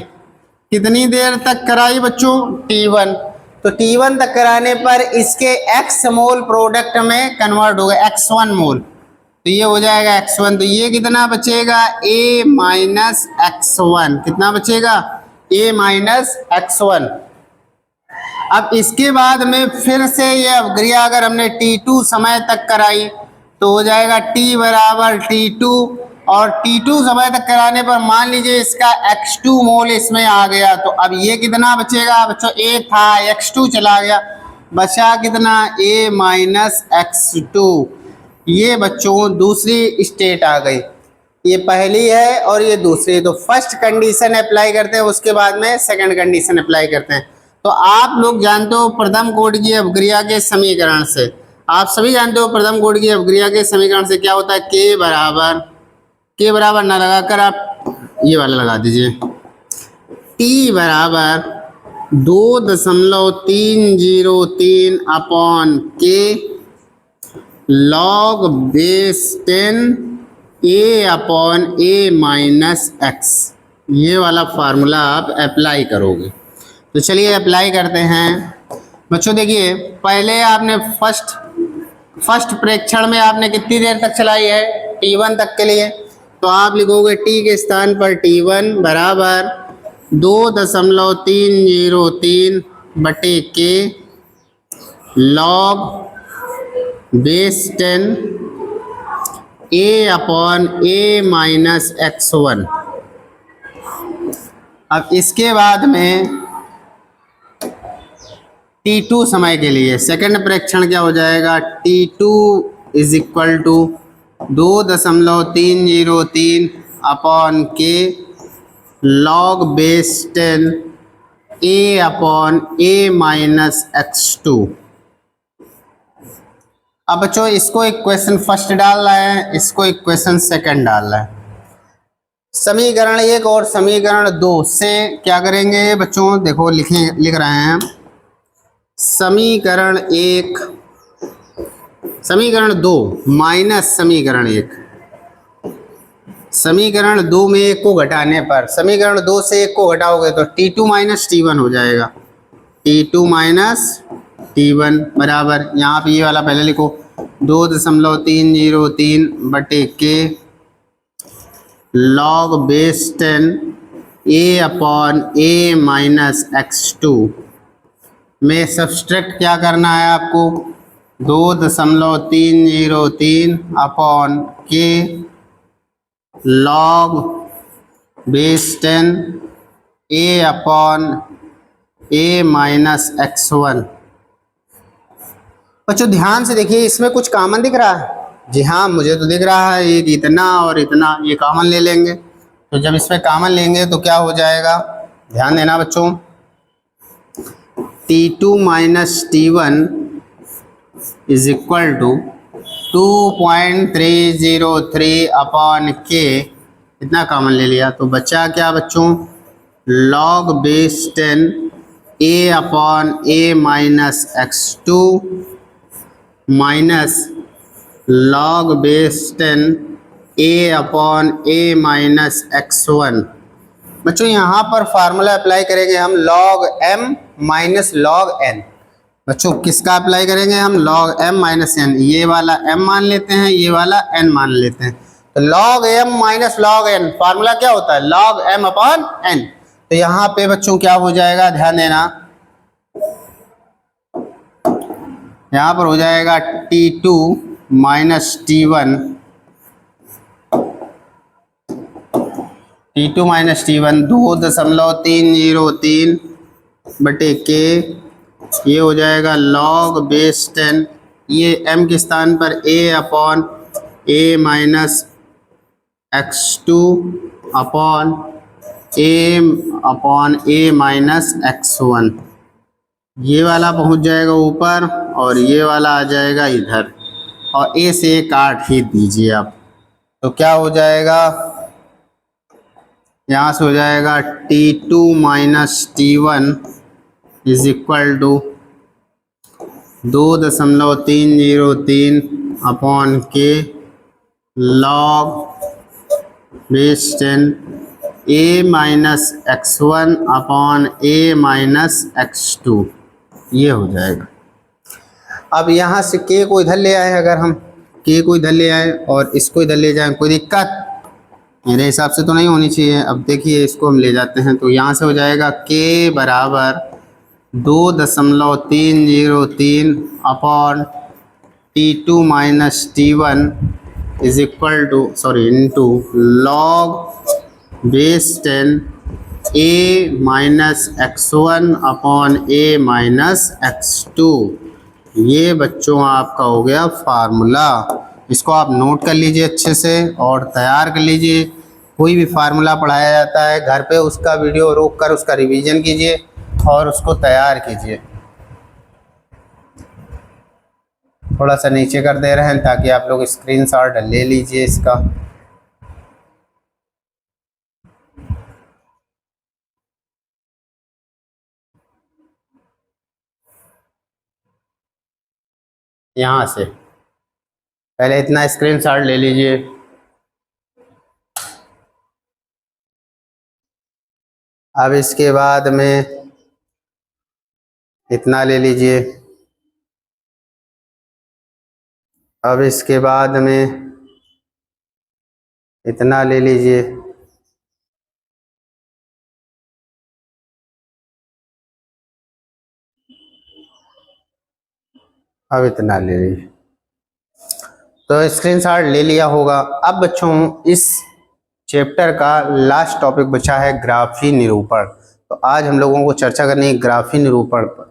कितनी देर तक कराई बच्चों, T1, तो T1 तक कराने पर इसके X मोल प्रोडक्ट में कन्वर्ट हो गया X1 मोल, तो ये हो जाएगा X1, तो ये कितना बचेगा, A माइनस X1, कितना बचेगा, A माइनस X1। अब इसके बाद में फिर से ये अभिक्रिया अगर हमने T2 समय तक कराई तो हो जाएगा T बराबर T2, और T2 समय तक कराने पर मान लीजिए इसका X2 मोल इसमें आ गया, तो अब ये कितना बचेगा बच्चों, A था X2 चला गया, बचा कितना, A माइनस X2। ये बच्चों दूसरी स्टेट आ गई, ये पहली है और ये दूसरी, तो फर्स्ट कंडीशन अप्लाई करते हैं, उसके बाद में सेकंड कंडीशन अप्लाई करते हैं। तो आप लोग जानते हो प्रथम कोटि की अभिक्रिया के समीकरण से, आप सभी जानते हो प्रथम कोटि की अभिक्रिया के समीकरण से क्या होता है, K बराबर ना लगाकर आप ये वाला लगा दीजिए, T बराबर 2.303 upon K log base 10 A upon A minus X, ये वाला फार्मूला आप अप्लाई करोगे। तो चलिए अप्लाई करते हैं बच्चों। देखिए पहले आपने फर्स्ट प्रेक्षण में आपने कितनी देर तक चलाई है, T1 तक के लिए, तो आप लिखोगे T के स्थान पर T1 बराबर 2.303 बटे K log base 10 A upon A minus X1। अब इसके बाद में T2 समय के लिए सेकंड प्रेक्षण क्या हो जाएगा, T2 is equal to 2.303 upon K log base 10 A upon A minus X2। अब बच्चों इसको इक्वेशन फर्स्ट डाल रहे हैं, इसको इक्वेशन सेकंड डाल रहे हैं। समीकरण 1 और समीकरण 2 से क्या करेंगे बच्चों, देखो लिख रहे हैं, समीकरण 1 समीकरण 2 माइनस समीकरण 1, समीकरण 2 में 1 को घटाने पर, समीकरण 2 से 1 को घटाओगे तो T2 माइनस T1 हो जाएगा, T2 माइनस T1 बराबर, यहाँ पे ये वाला पहले लिखो 2.303 बटे K log base 10 A upon A minus X2 में सब्सट्रैक्ट क्या करना है आपको, 2.303 upon K log base 10 A upon A minus X1। बच्चों ध्यान से देखिए, इसमें कुछ कॉमन दिख रहा है, जी हाँ मुझे तो दिख रहा है, एक इतना और इतना, ये कॉमन ले लेंगे, तो जब इसमें कॉमन लेंगे तो क्या हो जाएगा, ध्यान देना बच्चों, T2 minus T1 is equal to 2.303 upon K, इतना कॉमन ले लिया, तो बचा क्या बच्चों, log base 10 A upon A minus X2 minus log base 10 A upon A minus X1। बच्चों यहाँ पर फार्मूला अप्लाई करेंगे हम log m minus log n। बच्चों किसका अप्लाई करेंगे हम, log m माइनस n, ये वाला m मान लेते हैं, ये वाला n मान लेते हैं, तो log m minus log n formula क्या होता है, log m अपॉन n। तो यहाँ पे बच्चों क्या हो जाएगा, ध्यान देना, यहाँ पर हो जाएगा T2 minus T1, T2 minus T1 2.303 बटे के, ये हो जाएगा log बेस 10, ये m के स्थान पर a upon a minus x2 upon a minus x1, ये वाला पहुंच जाएगा ऊपर और ये वाला आ जाएगा इधर, और a से काट ही दीजिए आप, तो क्या हो जाएगा, यहाँ से हो जाएगा T2 minus T1 is equal to 2.303 upon k log base 10 a minus x1 upon a minus x2, ये हो जाएगा। अब यहाँ से k को इधर ले आए, अगर हम k को इधर ले आए और इसको इधर ले जाएं, कोई दिक्कत मेरे हिसाब से तो नहीं होनी चाहिए। अब देखिए इसको हम ले जाते हैं, तो यहाँ से हो जाएगा k बराबर 2.303 upon T2 minus T1 is equal two into log base 10 a minus x1 upon a minus x2। ये बच्चों आपका हो गया फार्मूला, इसको आप नोट कर लीजिए अच्छे से और तैयार कर लीजिए। कोई भी फार्मूला पढ़ाया जाता है घर पे, उसका वीडियो रोक कर उसका रिवीजन कीजिए और उसको तैयार कीजिए। थोड़ा सा नीचे कर दे रहे हैं ताकि आप लोग स्क्रीनशॉट ले लीजिए इसका। यहाँ से पहले इतना स्क्रीनशॉट ले लीजिए, अब इसके बाद में इतना ले लीजिए, अब इसके बाद में इतना ले लीजिए, अब इतना ले लीजिए। तो स्क्रीनशॉट ले लिया होगा। अब बच्चों इस चैप्टर का लास्ट टॉपिक बचा है ग्राफी निरूपण। तो आज हम लोगों को चर्चा करनी है ग्राफी निरूपण पर।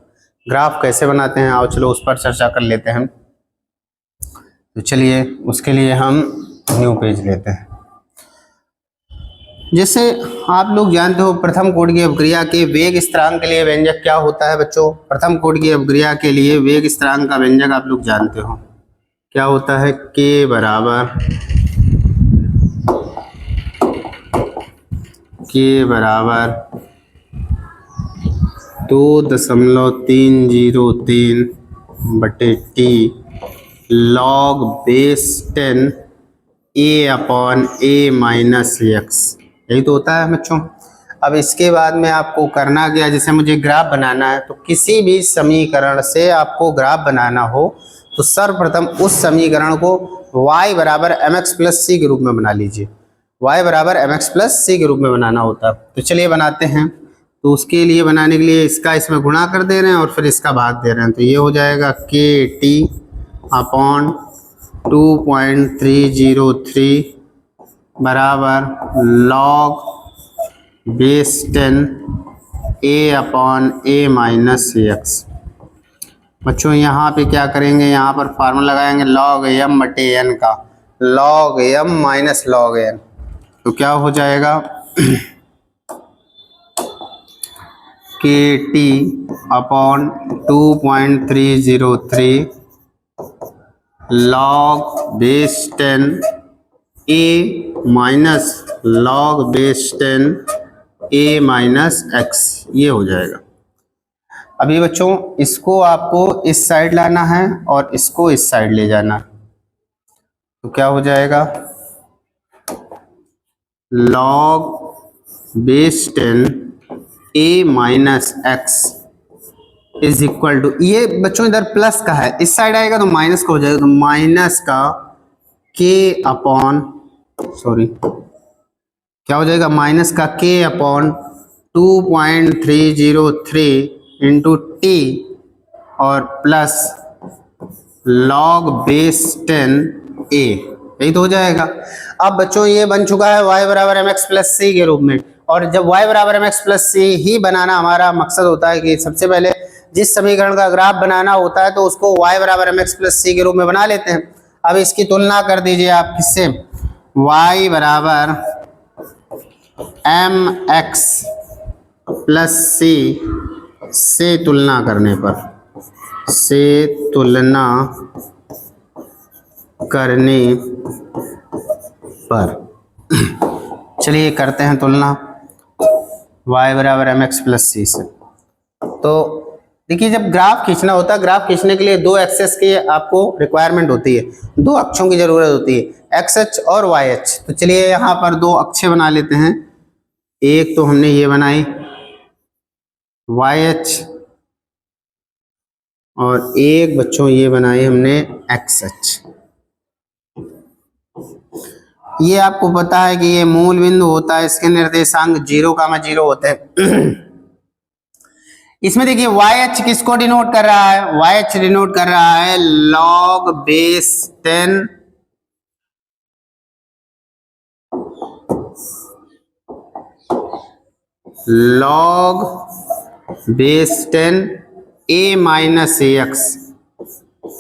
ग्राफ कैसे बनाते हैं, आओ चलो उस पर चर्चा कर लेते हैं। तो चलिए उसके लिए हम न्यू पेज लेते हैं। जैसे आप लोग जानते हो प्रथम कोटि की अपक्रिया के वेग स्थिरांक के लिए व्यंजक क्या होता है बच्चों। प्रथम कोटि की अपक्रिया के लिए वेग स्थिरांक का व्यंजक आप लोग जानते हो क्या होता है, k बराबर 2.303 बटे t log base 10 a upon a minus x, यही तो होता है बच्चों। अब इसके बाद में आपको करना क्या, जैसे मुझे ग्राफ बनाना है, तो किसी भी समीकरण से आपको ग्राफ बनाना हो तो सर्वप्रथम उस समीकरण को y बराबर mx प्लस सी के रूप में बना लीजिए। y बराबर mx प्लस सी के रूप में बनाना होता है। तो चलिए बनाते हैं। तो उसके लिए बनाने के लिए इसका इसमें गुणा कर दे रहे हैं और फिर इसका भाग दे रहे हैं। तो ये हो जाएगा kt अपॉन 2.303 बराबर log base 10 a upon a minus x। बच्चों यहाँ पे क्या करेंगे, यहाँ पर फार्मूला लगाएंगे log m बटे n का, log m minus log n। तो क्या हो जाएगा kt upon 2.303 log base 10 a minus log base 10 a minus x, ये हो जाएगा। अभी बच्चों इसको आपको इस साइड लाना है और इसको इस साइड ले जाना है। तो क्या हो जाएगा log base 10 a minus x is equal to, ये बच्चों इधर प्लस का है, इस साइड आएगा तो माइनस का हो जाएगा, तो माइनस का k अपॉन क्या हो जाएगा, माइनस का k अपॉन 2.303 इंटू टी और प्लस log बेस 10a, यही तो हो जाएगा। अब बच्चों ये बन चुका है y बराबर एम एक्स प्लस सी के रूप में, और जब y बराबर एम एक्स प्लस सी ही बनाना हमारा मकसद होता है कि सबसे पहले जिस समीकरण का ग्राफ बनाना होता है तो उसको y बराबर एम एक्स प्लस सी के रूप में बना लेते हैं। अब इसकी तुलना कर दीजिए आप किससे, y बराबर एम एक्स प्लस सी से तुलना करने पर, चलिए करते हैं तुलना y बराबर एम एक्स प्लस सी से। तो देखिए जब ग्राफ खींचना होता है, ग्राफ खींचने के लिए दो एक्सेस की आपको रिक्वायरमेंट होती है, दो अक्षों की जरूरत होती है, एक्स अक्ष और वाई अक्ष। तो चलिए यहाँ पर दो अक्षे बना लेते हैं, एक तो हमने ये बनाई वाई अक्ष और एक बच्चों ये बनाई हमने एक्स अक्ष। ये आपको पता है कि ये मूल बिंदु होता है, इसके निर्देशांक 0,0 होते हैं। इसमें देखिए y अक्ष किसको डिनोट कर रहा है, y अक्ष डिनोट कर रहा है log base 10 log base 10 a minus A x,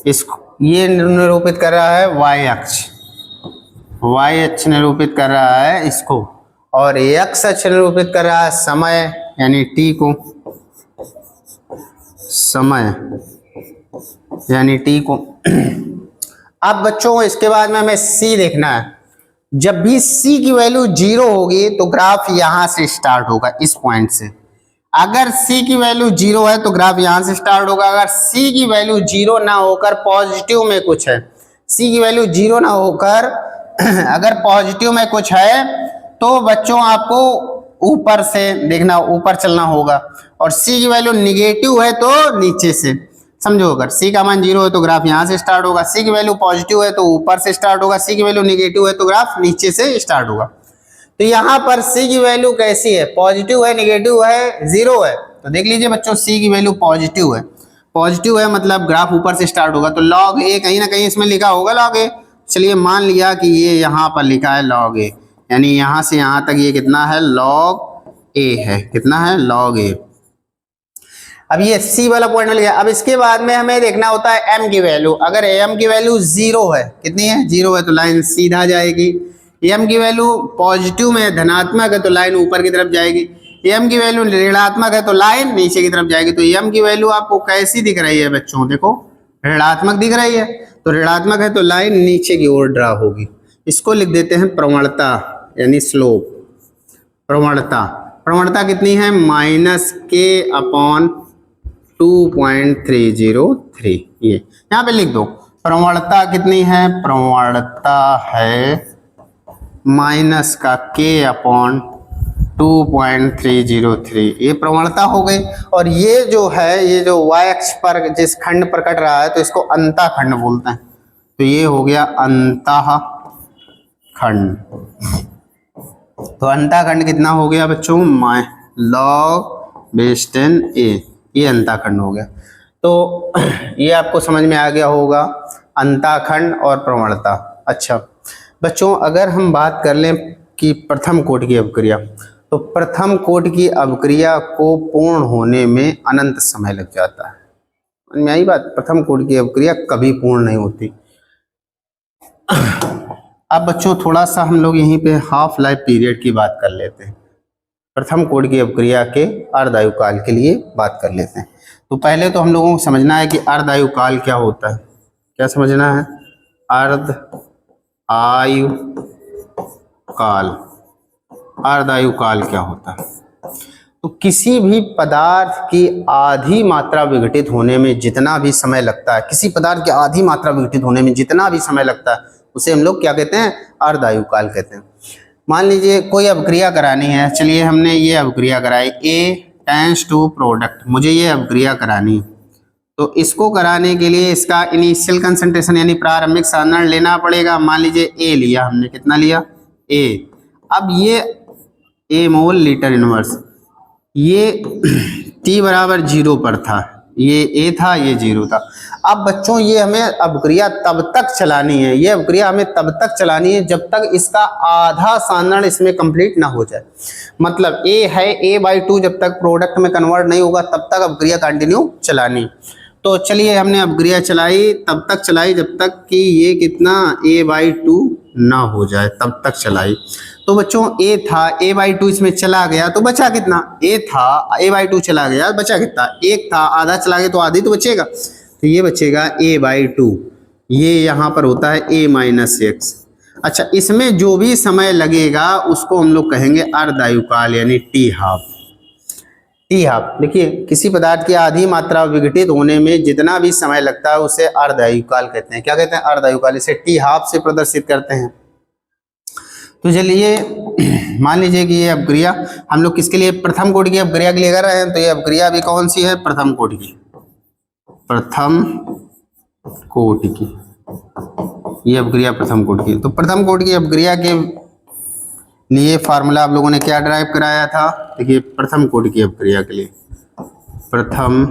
इसको ये निरूपित कर रहा है y अक्ष, y अक्ष निरूपित कर रहा है इसको, और x अक्ष निरूपित कर रहा है समय यानी t को, समय यानी t को। अब बच्चों इसके बाद में हमें c देखना है। जब भी c की वैल्यू 0 होगी तो ग्राफ यहां से स्टार्ट होगा, इस पॉइंट से। अगर c की वैल्यू 0 है तो ग्राफ यहां से स्टार्ट होगा। अगर c की वैल्यू 0 ना होकर पॉजिटिव में कुछ है, c की वैल्यू 0 ना होकर अगर पॉजिटिव में कुछ है तो बच्चों आपको ऊपर से देखना, ऊपर चलना होगा, और c की वैल्यू निगेटिव है तो नीचे से, समझो। अगर c का मान 0 है तो ग्राफ यहां से स्टार्ट होगा, c की वैल्यू पॉजिटिव है तो ऊपर से स्टार्ट होगा, c की वैल्यू निगेटिव है तो ग्राफ नीचे से स्टार्ट होगा। तो यहाँ पर c की वैल्यू कैसी है, पॉजिटिव है, निगेटिव है, 0 है। तो देख लीजिए बच्चों c की वैल्यू पॉजिटिव है, पॉजिटिव है मतलब ग्राफ ऊपर से स्टार्ट होगा, तो log a कहीं ना कहीं इसमें लिखा होगा log a। चलिए मान लिया कि ये यहाँ पर लिखा है log a, यानी यहाँ से यहाँ तक ये कितना है log a है, कितना है log a। अब ये c वाला पॉइंट मिल गया। अब इसके बाद में हमें देखना होता है m की वैल्यू। अगर m की वैल्यू 0 है, कितनी है 0 है, तो लाइन सीधा जाएगी। m की वैल्यू पॉजिटिव में धनात्मक है तो लाइन ऊपर की तरफ जाएगी, m की वैल्यू ऋणात्मक है तो लाइन नीचे की तरफ जाएगी। तो m की वैल्यू आपको कैसी दिख रही है बच्चों, देखो ऋणात्मक दिख रही है, तो ऋणात्मक है तो लाइन नीचे की ओर ड्रा होगी। इसको लिख देते हैं प्रवणता यानी स्लोप। प्रवणता, प्रवणता कितनी है -k/2.303। ये यहाँ पे लिख दो, प्रवणता कितनी है, प्रवणता है -k/2.303। ये प्रवणता हो गई। और ये जो है, ये जो y अक्ष पर जिस खंड पर कट रहा है तो इसको अंतः खंड बोलते हैं। तो ये हो गया अंतः खंड। तो अंतः खंड कितना हो गया बच्चों, log बेस 10a, ये अंतः खंड हो गया। तो ये आपको समझ में आ गया होगा अंतः खंड और प्रवणता। अच्छा बच्चों, अगर हम बात कर लें कि प्रथम कोटि की अवक्रिया, तो प्रथम कोटि की अवक्रिया को पूर्ण होने में अनंत समय लग जाता है। समझ में आई बात, प्रथम कोटि की अवक्रिया कभी पूर्ण नहीं होती। अब बच्चों थोड़ा सा हम लोग यहीं पे हाफ लाइफ पीरियड की बात कर लेते हैं। प्रथम कोटि की अवक्रिया के अर्धायु काल के लिए बात कर लेते हैं। तो पहले तो हम लोगों को समझना है कि अर्धायु काल क्या होता है। क्या समझना है, अर्ध आयु काल, अर्धायु काल क्या होता है। तो किसी भी पदार्थ की आधी मात्रा विघटित होने में जितना भी समय लगता है, किसी पदार्थ की आधी मात्रा विघटित होने में जितना भी समय लगता है, उसे हम लोग क्या कहते हैं, अर्धायु काल कहते हैं। मान लीजिए कोई अवक्रिया करानी है, चलिए हमने ये अवक्रिया कराई, A टेंड्स टू प्रोडक्ट, मुझे ये अवक्रिया करानी है। तो इसको कराने के लिए इसका इनिशियल कंसंट्रेशन यानी प्रारंभिक साधारण लेना पड़ेगा। मान लीजिए A लिया हमने, कितना लिया A। अब ये A मोल लीटर इनवर्स, ये t बराबर 0 पर था, ये ए था, ये 0 था। अब बच्चों ये हमें अभिक्रिया तब तक चलानी है, ये अभिक्रिया हमें तब तक चलानी है जब तक इसका आधा साधारण इसमें कंप्लीट ना हो जाए। मतलब ए है, a/2 जब तक प्रोडक्ट में कन्वर्ट नहीं होगा तब तक अभिक्रिया कंटिन्यू चलानी। तो चलिए हमने अभिक्रिया चलाई, तब तक चलाई जब तक कि ये कितना a/2 ना हो जाए, तब तक चलाई। तो बच्चों a था, a/2 इसमें चला गया तो बचा कितना, a था, a/2 चला गया बचा कितना, 1 था, आधा चला गया तो आधी तो बचेगा, तो ये बचेगा a/2। ये यहाँ पर होता है a-x। अच्छा, इसमें जो भी समय लगेगा उसको हम लोग कहेंगे अर्धायुकाल यानी t½ t½ देखिए, किसी पदार्थ की आधी मात्रा विघटित होने में जितना भी समय लगता है उसे अर्धायुकाल कहते हैं। क्या कहते हैं? अर्धायुकाल। इसे t½ से प्रदर्शित करते हैं। तो चलिए मान लीजिए कि ये अभिक्रिया हम लोग किसके लिए, प्रथम कोटि की अभिक्रिया के लिए कर रहे हैं। तो ये अभिक्रिया भी कौन सी है? प्रथम कोटि की, प्रथम कोटि की, ये अभिक्रिया प्रथम कोटि की। तो प्रथम कोटि की अभिक्रिया के लिए फार्मूला आप लोगों ने क्या ड्राइव कराया था? देखिए, प्रथम कोटि की अभिक्रिया के लिए, प्रथम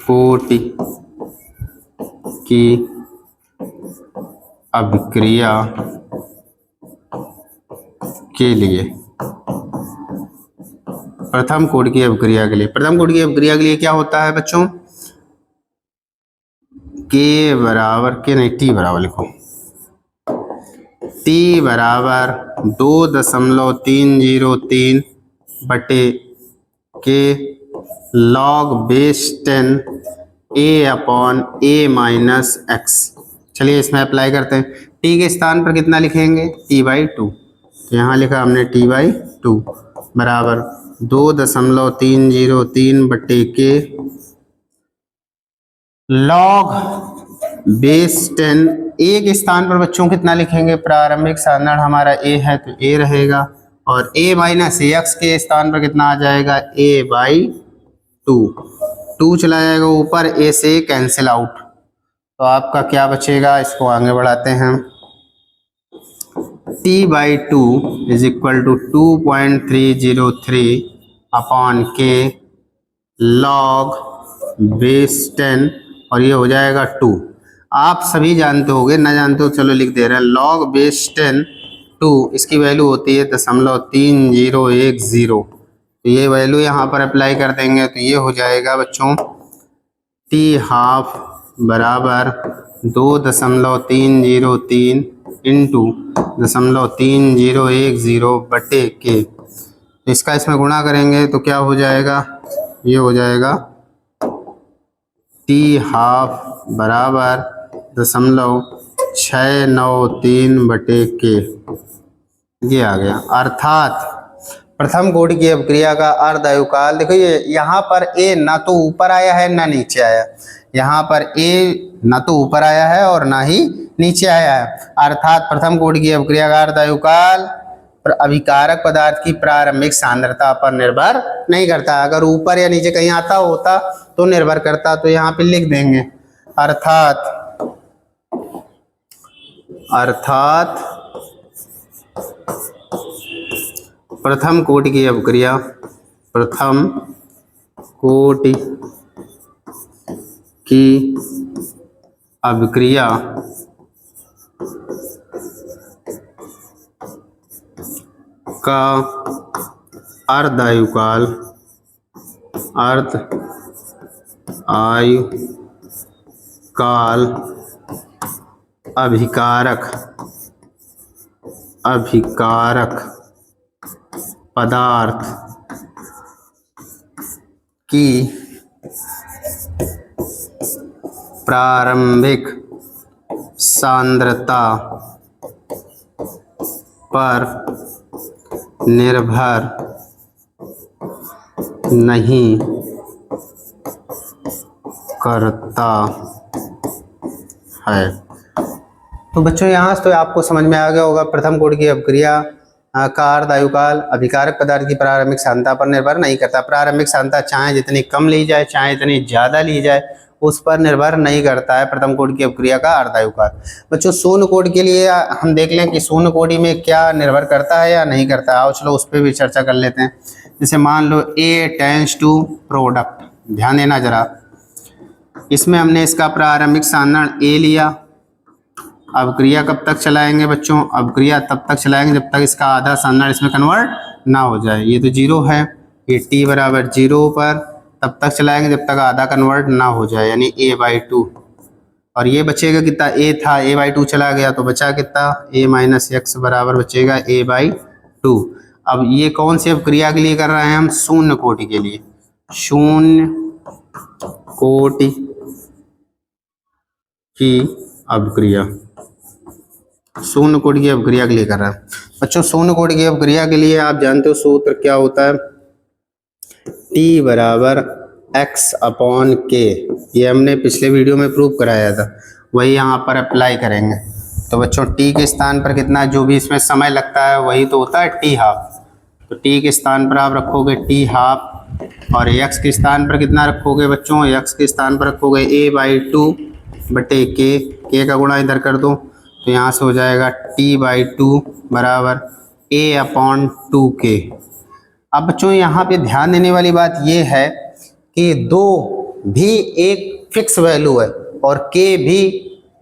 कोटि की अभिक्रिया के लिए, प्रथम कोटि की अभिक्रिया के लिए, प्रथम कोटि की अभिक्रिया के लिए क्या होता है बच्चों? K बराबर, के नहीं, T बराबर लिखो, T बराबर 2.303 बटे के log बेस 10 a/a-x। चलिए इसमें अप्लाई करते हैं। T के स्थान पर कितना लिखेंगे? t/2। तो यहाँ लिखा हमने t/2 बराबर 2.303 बटे के log बेस 10। ए के स्थान पर बच्चों कितना लिखेंगे? प्रारंभिक साधारण हमारा a है तो a रहेगा, और a-ax के स्थान पर कितना आ जाएगा? a/2। 2 चला जाएगा ऊपर, a से कैंसिल आउट, तो आपका क्या बचेगा? इसको आगे बढ़ाते हैं। t/2 is equal to 2.303 upon K log base 10, और ये हो जाएगा 2। आप सभी जानते होंगे, ना जानते हो चलो लिख दे रहे हैं। log बेस 10 2, इसकी वैल्यू होती है 0.3010। तो ये वैल्यू यहाँ पर अप्लाई कर देंगे तो ये हो जाएगा बच्चों t½ बराबर 2.303 इंटू 0.3010 बटे के। तो इसका इसमें गुणा करेंगे तो क्या हो जाएगा? ये हो जाएगा t½ बराबर 0.693 बटे के, ये आ गया। अर्थात प्रथम कोटि की अभिक्रिया का अर्धायुकाल, देखो ये यहाँ पर a ना तो ऊपर आया है ना नीचे आया, यहाँ पर a ना तो ऊपर आया है और ना ही नीचे आया है। अर्थात प्रथम कोटि की अभिक्रिया का अर्धायुकाल अभिकारक पदार्थ की प्रारंभिक सांद्रता पर निर्भर नहीं करता। अगर ऊपर या नीचे कहीं आता होता तो निर्भर करता, तो यहाँ पे लिख देंगे अर्थात प्रथम कोटि की अभिक्रिया, प्रथम कोटि की अभिक्रिया का अर्धायुकाल अभिकारक पदार्थ की प्रारंभिक सांद्रता पर निर्भर नहीं करता है। तो बच्चों यहाँ से तो आपको समझ में आ गया होगा, प्रथम कोटि की अभिक्रिया का अर्धायुकाल अभिकारक पदार्थ की प्रारंभिक सांद्रता पर निर्भर नहीं करता। प्रारंभिक सांद्रता चाहे जितनी कम ली जाए चाहे जितनी ज़्यादा ली जाए उस पर निर्भर नहीं करता है प्रथम कोटि की अभिक्रिया का अर्धायुकाल। बच्चों शून्य कोटि के लिए हम देख लें कि शून्य कोटि में क्या निर्भर करता है या नहीं करता है। आओ चलो उस पर भी चर्चा कर लेते हैं। जैसे मान लो A टेंड्स टू प्रोडक्ट, ध्यान देना जरा, इसमें हमने इसका प्रारंभिक साधारण a लिया। अब क्रिया कब तक चलाएंगे बच्चों? अब क्रिया तब तक चलाएंगे जब तक इसका आधा साधारण इसमें कन्वर्ट ना हो जाए। ये तो 0 है, ये t बराबर 0 पर तब तक चलाएंगे जब तक आधा कन्वर्ट ना हो जाए, यानी a/2। और ये बचेगा कितना? a था, a/2 चला गया तो बचा कितना? a-x बराबर बचेगा a/2। अब ये कौन सी अब क्रिया के लिए कर रहे हैं हम? शून्य कोटि के लिए। शून्य कोटि की अभिक्रिया, शून्य कोटि की अभिक्रिया के लिए कर रहा है बच्चों। शून्य कोटि की अभिक्रिया के लिए आप जानते हो सूत्र क्या होता है? t बराबर x/k। ये हमने पिछले वीडियो में प्रूव कराया था, वही यहाँ पर अप्लाई करेंगे। तो बच्चों t के स्थान पर कितना, जो भी इसमें समय लगता है वही तो होता है t हाफ। तो t के स्थान पर आप रखोगे t हाफ, और x के स्थान पर कितना रखोगे बच्चों? x के स्थान पर रखोगे a/2 बटे k का गुणा इधर कर दो, तो यहाँ से हो जाएगा t/2 बराबर a/2k। अब बच्चों यहाँ पे ध्यान देने वाली बात ये है कि दो भी एक फिक्स वैल्यू है और k भी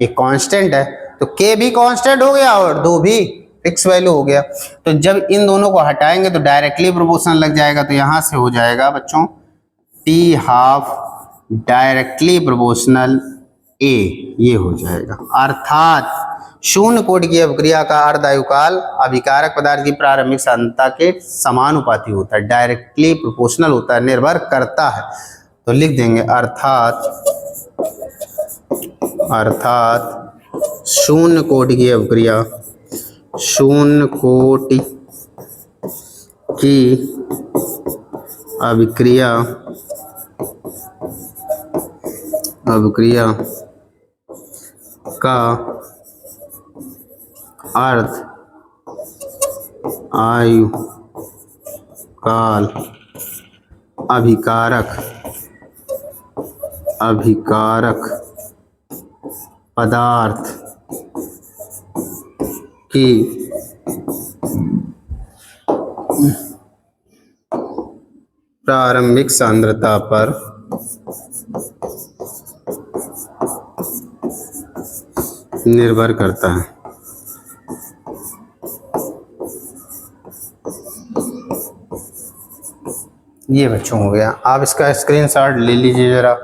एक कांस्टेंट है, तो k भी कांस्टेंट हो गया और दो भी फिक्स वैल्यू हो गया। तो जब इन दोनों को हटाएंगे तो डायरेक्टली प्रोपोर्शनल लग जाएगा, तो यहाँ से हो जाएगा बच्चों t half directly proportional a, ये हो जाएगा। अर्थात शून्य कोटि की अभिक्रिया का अर्धायुकाल अभिकारक पदार्थ की प्रारंभिक सांद्रता के समानुपाती होता है, डायरेक्टली प्रोपोर्शनल होता है, निर्भर करता है। तो लिख देंगे अर्थात शून्य कोटि की अभिक्रिया, शून्य कोटि की अभिक्रिया का अर्ध आयु काल अभिकारक पदार्थ की प्रारंभिक सांद्रता पर निर्भर करता है। ये बच्चों हो गया, आप इसका स्क्रीनशॉट ले लीजिए जरा।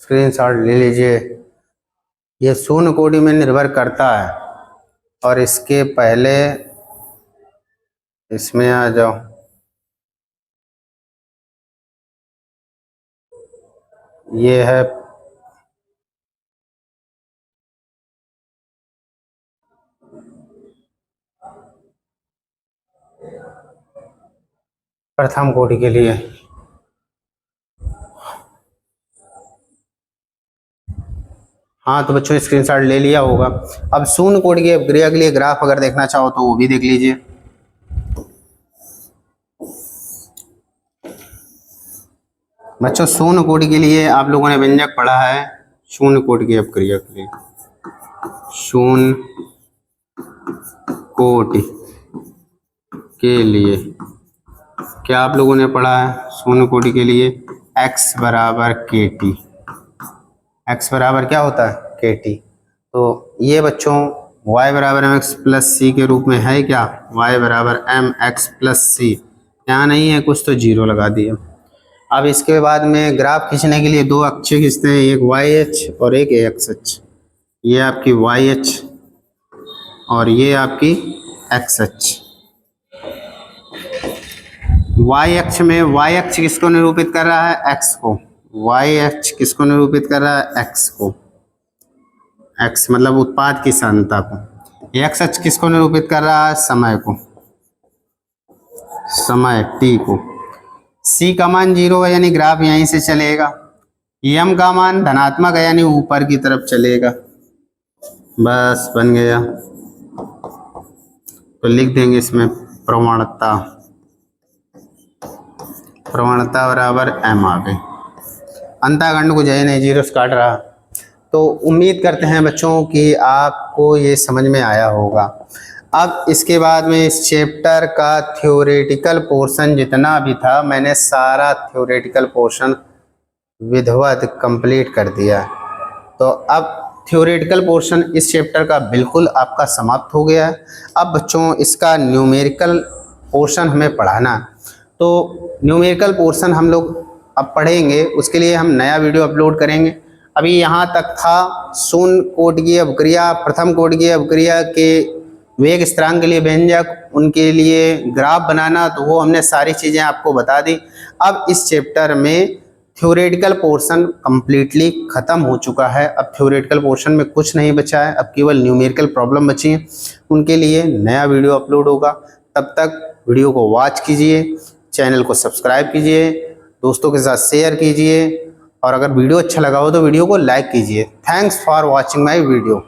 स्क्रीनशॉट ले लीजिए। ये शून्य कोटि में निर्भर करता है, और इसके पहले इसमें आ जाओ। ये है प्रथम कोटि के लिए। हाँ तो बच्चों स्क्रीनशॉट ले लिया होगा। अब शून्य कोटि की अभिक्रिया के लिए ग्राफ अगर देखना चाहो तो वो भी देख लीजिए। बच्चों शून्य कोटि के लिए आप लोगों ने व्यंजक पढ़ा है, शून्य कोटि की अभिक्रिया के लिए, शून्य कोटि के लिए क्या आप लोगों ने पढ़ा है? शून्य कोटि के लिए x बराबर kt, x बराबर क्या होता है? kt। तो ये बच्चों y बराबर mx प्लस सी के रूप में है क्या? y बराबर mx प्लस सी, यहाँ नहीं है कुछ तो 0 लगा दिया। अब इसके बाद में ग्राफ खींचने के लिए दो अक्ष खींचते हैं, एक YH और एक x अक्ष। ये आपकी YH और ये आपकी x अक्ष। y अक्ष में y अक्ष किसको निरूपित कर रहा है? x को। y अक्ष किसको निरूपित कर रहा है? x को। x मतलब उत्पाद की सांद्रता को। x अक्ष किसको निरूपित कर रहा है? समय को, समय t को। c का मान 0 है यानी ग्राफ यहीं से चलेगा। m का मान धनात्मक है यानी ऊपर की तरफ चलेगा। बस बन गया। तो लिख देंगे इसमें प्रवणता, प्रवणता बराबर m आ गई। अंताखंड को जय नहीं, जीरो से काट रहा। तो उम्मीद करते हैं बच्चों कि आपको ये समझ में आया होगा। अब इसके बाद में इस चैप्टर का थ्योरेटिकल पोर्शन जितना भी था, मैंने सारा थ्योरेटिकल पोर्शन विधिवत कंप्लीट कर दिया। तो अब थ्योरेटिकल पोर्शन इस चैप्टर का बिल्कुल आपका समाप्त हो गया है। अब बच्चों इसका न्यूमेरिकल पोर्शन हमें पढ़ाना, तो न्यूमेरिकल पोर्शन हम लोग अब पढ़ेंगे। उसके लिए हम नया वीडियो अपलोड करेंगे। अभी यहाँ तक था शून्य कोटकीय अपक्रिया, प्रथम कोटकीय अपक्रिया के वेग स्थिरांक के लिए व्यंजक, उनके लिए ग्राफ बनाना, तो वो हमने सारी चीज़ें आपको बता दी। अब इस चैप्टर में थ्योरेटिकल पोर्शन कंप्लीटली ख़त्म हो चुका है। अब थ्योरेटिकल पोर्शन में कुछ नहीं बचा है, अब केवल न्यूमेरिकल प्रॉब्लम बची हैं। उनके लिए नया वीडियो अपलोड होगा। तब तक वीडियो को वॉच कीजिए, चैनल को सब्सक्राइब कीजिए, दोस्तों के साथ शेयर कीजिए, और अगर वीडियो अच्छा लगा हो तो वीडियो को लाइक कीजिए। Thanks for watching my video.